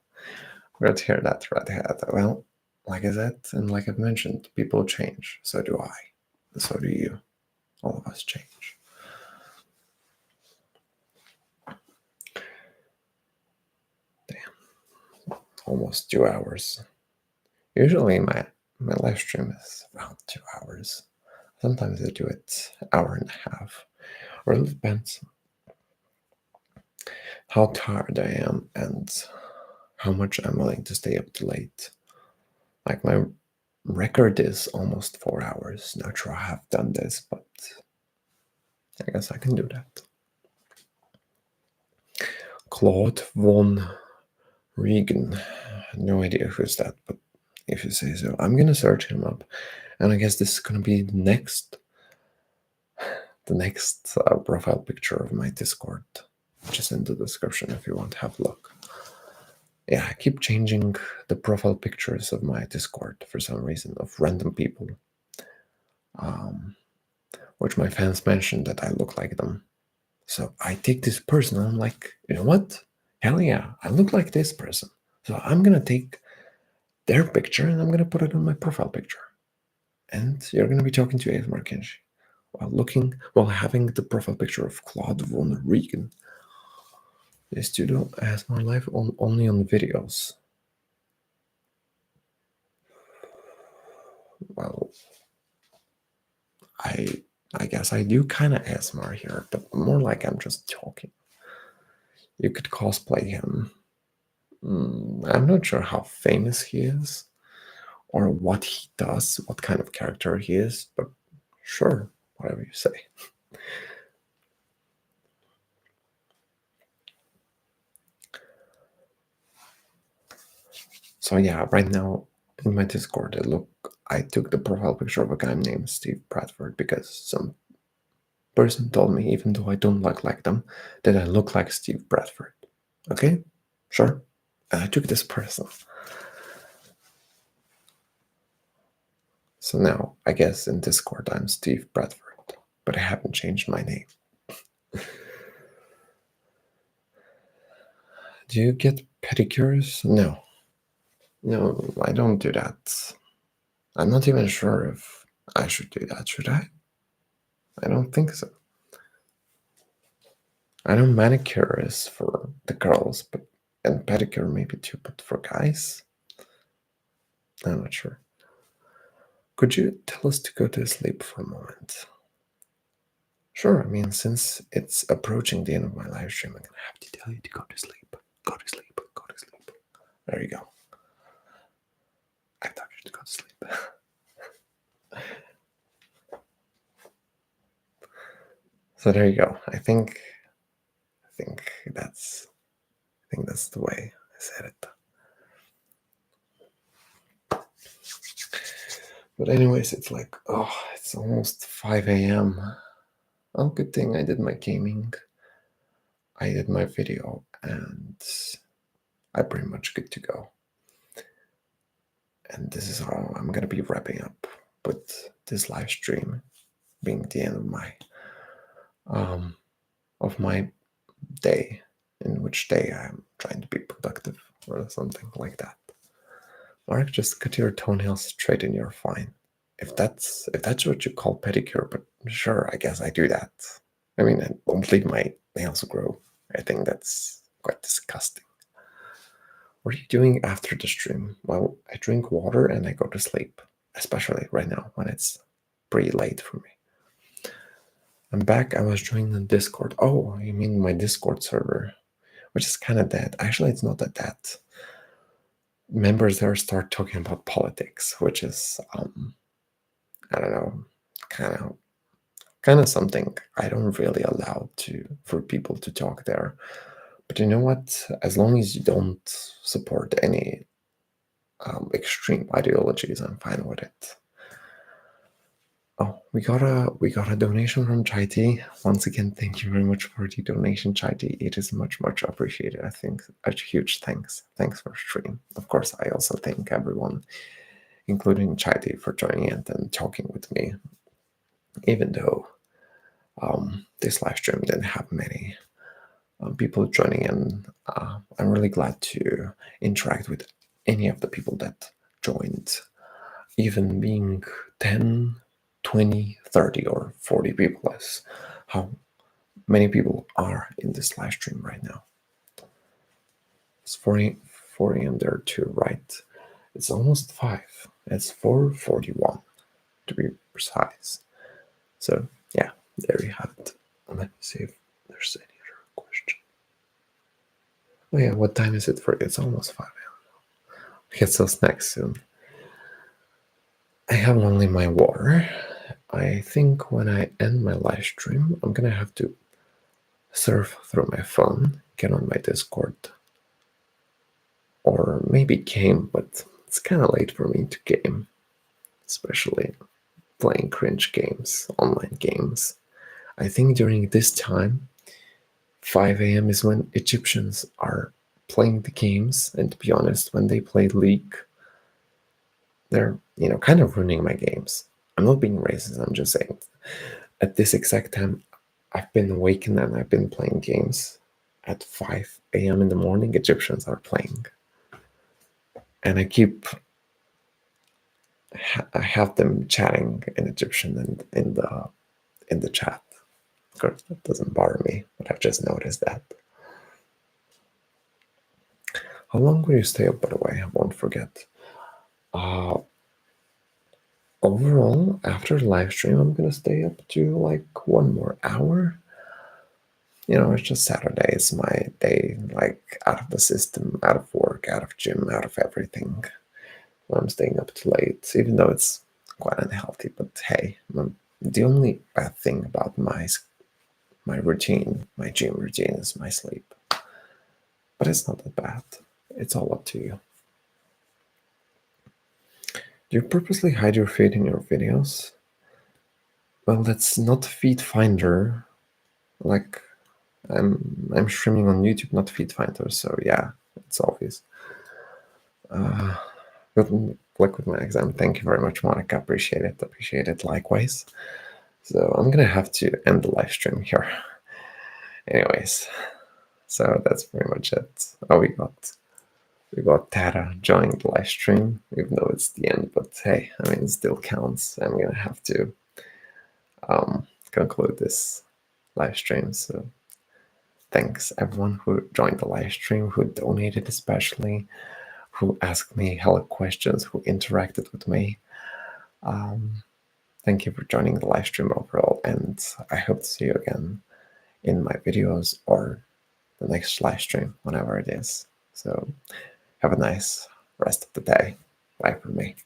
Red hair, that red hair. Well, like I said, and like I've mentioned, people change. So do I. And so do you. All of us change. Damn. Almost 2 hours. Usually my live stream is around 2 hours. Sometimes I do it an hour and a half. Or it depends how tired I am and how much I'm willing to stay up too late. Like my record is almost 4 hours. Not sure I have done this, but I guess I can do that. Claude von Regan. No idea who's that, but if you say so, I'm gonna search him up. And I guess this is gonna be the next profile picture of my Discord, which is in the description if you want to have a look. Yeah, I keep changing the profile pictures of my Discord for some reason, of random people, which my fans mentioned that I look like them. So I take this person and I'm like, you know what? Hell yeah, I look like this person. So I'm gonna take their picture and I'm gonna put it on my profile picture. And you're gonna be talking to ASMR Kenshi while having the profile picture of Claude von Regan. This studio has more life only on videos. Well, I guess I do kind of ASMR here, but more like I'm just talking. You could cosplay him. I'm not sure how famous he is or what he does, what kind of character he is, but sure, whatever you say. So yeah, right now in my Discord, I took the profile picture of a guy named Steve Bradford because some person told me, even though I don't look like them, that I look like Steve Bradford. Okay, sure. And I took this person. So now, I guess in Discord I'm Steve Bradford, but I haven't changed my name. Do you get pedicures? No. No, I don't do that. I'm not even sure if I should do that, should I? I don't think so. I know manicure is for the girls, but and pedicure maybe too, but for guys? I'm not sure. Could you tell us to go to sleep for a moment? Sure, I mean, since it's approaching the end of my live stream, I'm gonna have to tell you to go to sleep. Go to sleep, go to sleep. There you go. I thought you to go to sleep. So there you go. I think that's the way I said it. But anyways, it's like, oh, it's almost 5 a.m. Oh, good thing I did my gaming. I did my video, and I'm pretty much good to go. And this is how I'm gonna be wrapping up with this live stream being the end of my day, in which day I'm trying to be productive or something like that. Mark, just cut your toenails straight and you're fine. If that's what you call pedicure, but sure, I guess I do that. I mean, I don't leave my nails grow. I think that's quite disgusting. What are you doing after the stream? Well, I drink water and I go to sleep, especially right now when it's pretty late for me. I'm back. I was joining the Discord. Oh, you mean my Discord server, which is kind of dead. Actually, it's not that dead. Members there start talking about politics, which is, I don't know, kind of something I don't really allow for people to talk there. But you know what? As long as you don't support any extreme ideologies, I'm fine with it. Oh, we got a donation from Chai Tea. Once again, thank you very much for the donation, Chai Tea. It is much appreciated. I think a huge thanks. Thanks for stream. Of course, I also thank everyone, including Chai Tea, for joining in and talking with me. Even though this live stream didn't have many people joining in, I'm really glad to interact with any of the people that joined, even being 10, 20, 30, or 40 people is how many people are in this live stream right now. It's 40 a.m. there too, right? It's almost 5. It's 4:41 to be precise. So yeah, there you have it. Let me see if there's any other question. Oh yeah, what time is it for you? It's almost 5 a.m. I get some snacks soon. I have only my water. I think when I end my live stream, I'm gonna have to surf through my phone, get on my Discord, or maybe game, but it's kind of late for me to game, especially playing cringe games, online games. I think during this time, 5 a.m. is when Egyptians are playing the games, and to be honest, when they play League, they're kind of ruining my games. I'm not being racist, I'm just saying at this exact time I've been awakened and I've been playing games at 5 a.m. in the morning. Egyptians are playing, and I have them chatting in Egyptian and in the chat. Of course, that doesn't bother me, but I've just noticed that. How long will you stay up, by the way? I won't forget. Overall, after the live stream, I'm gonna stay up to like 1 more hour. It's just Saturday. It's my day, like out of the system, out of work, out of gym, out of everything. I'm staying up too late, even though it's quite unhealthy. But hey, the only bad thing about my routine, my gym routine, is my sleep. But it's not that bad. It's all up to you. Do you purposely hide your feet in your videos? Well, that's not Feed Finder. Like, I'm streaming on YouTube, not Feed Finder, so yeah, it's obvious. But good luck with my exam. Thank you very much, Monica. Appreciate it. Appreciate it likewise. So I'm gonna have to end the live stream here. Anyways, so that's pretty much it. Oh, we got Tara joining the live stream, even though it's the end. But hey, I mean, it still counts. I'm gonna have to conclude this live stream. So thanks everyone who joined the live stream, who donated especially, who asked me hella questions, who interacted with me. Thank you for joining the live stream overall, and I hope to see you again in my videos or the next live stream, whenever it is. So have a nice rest of the day. Bye from me.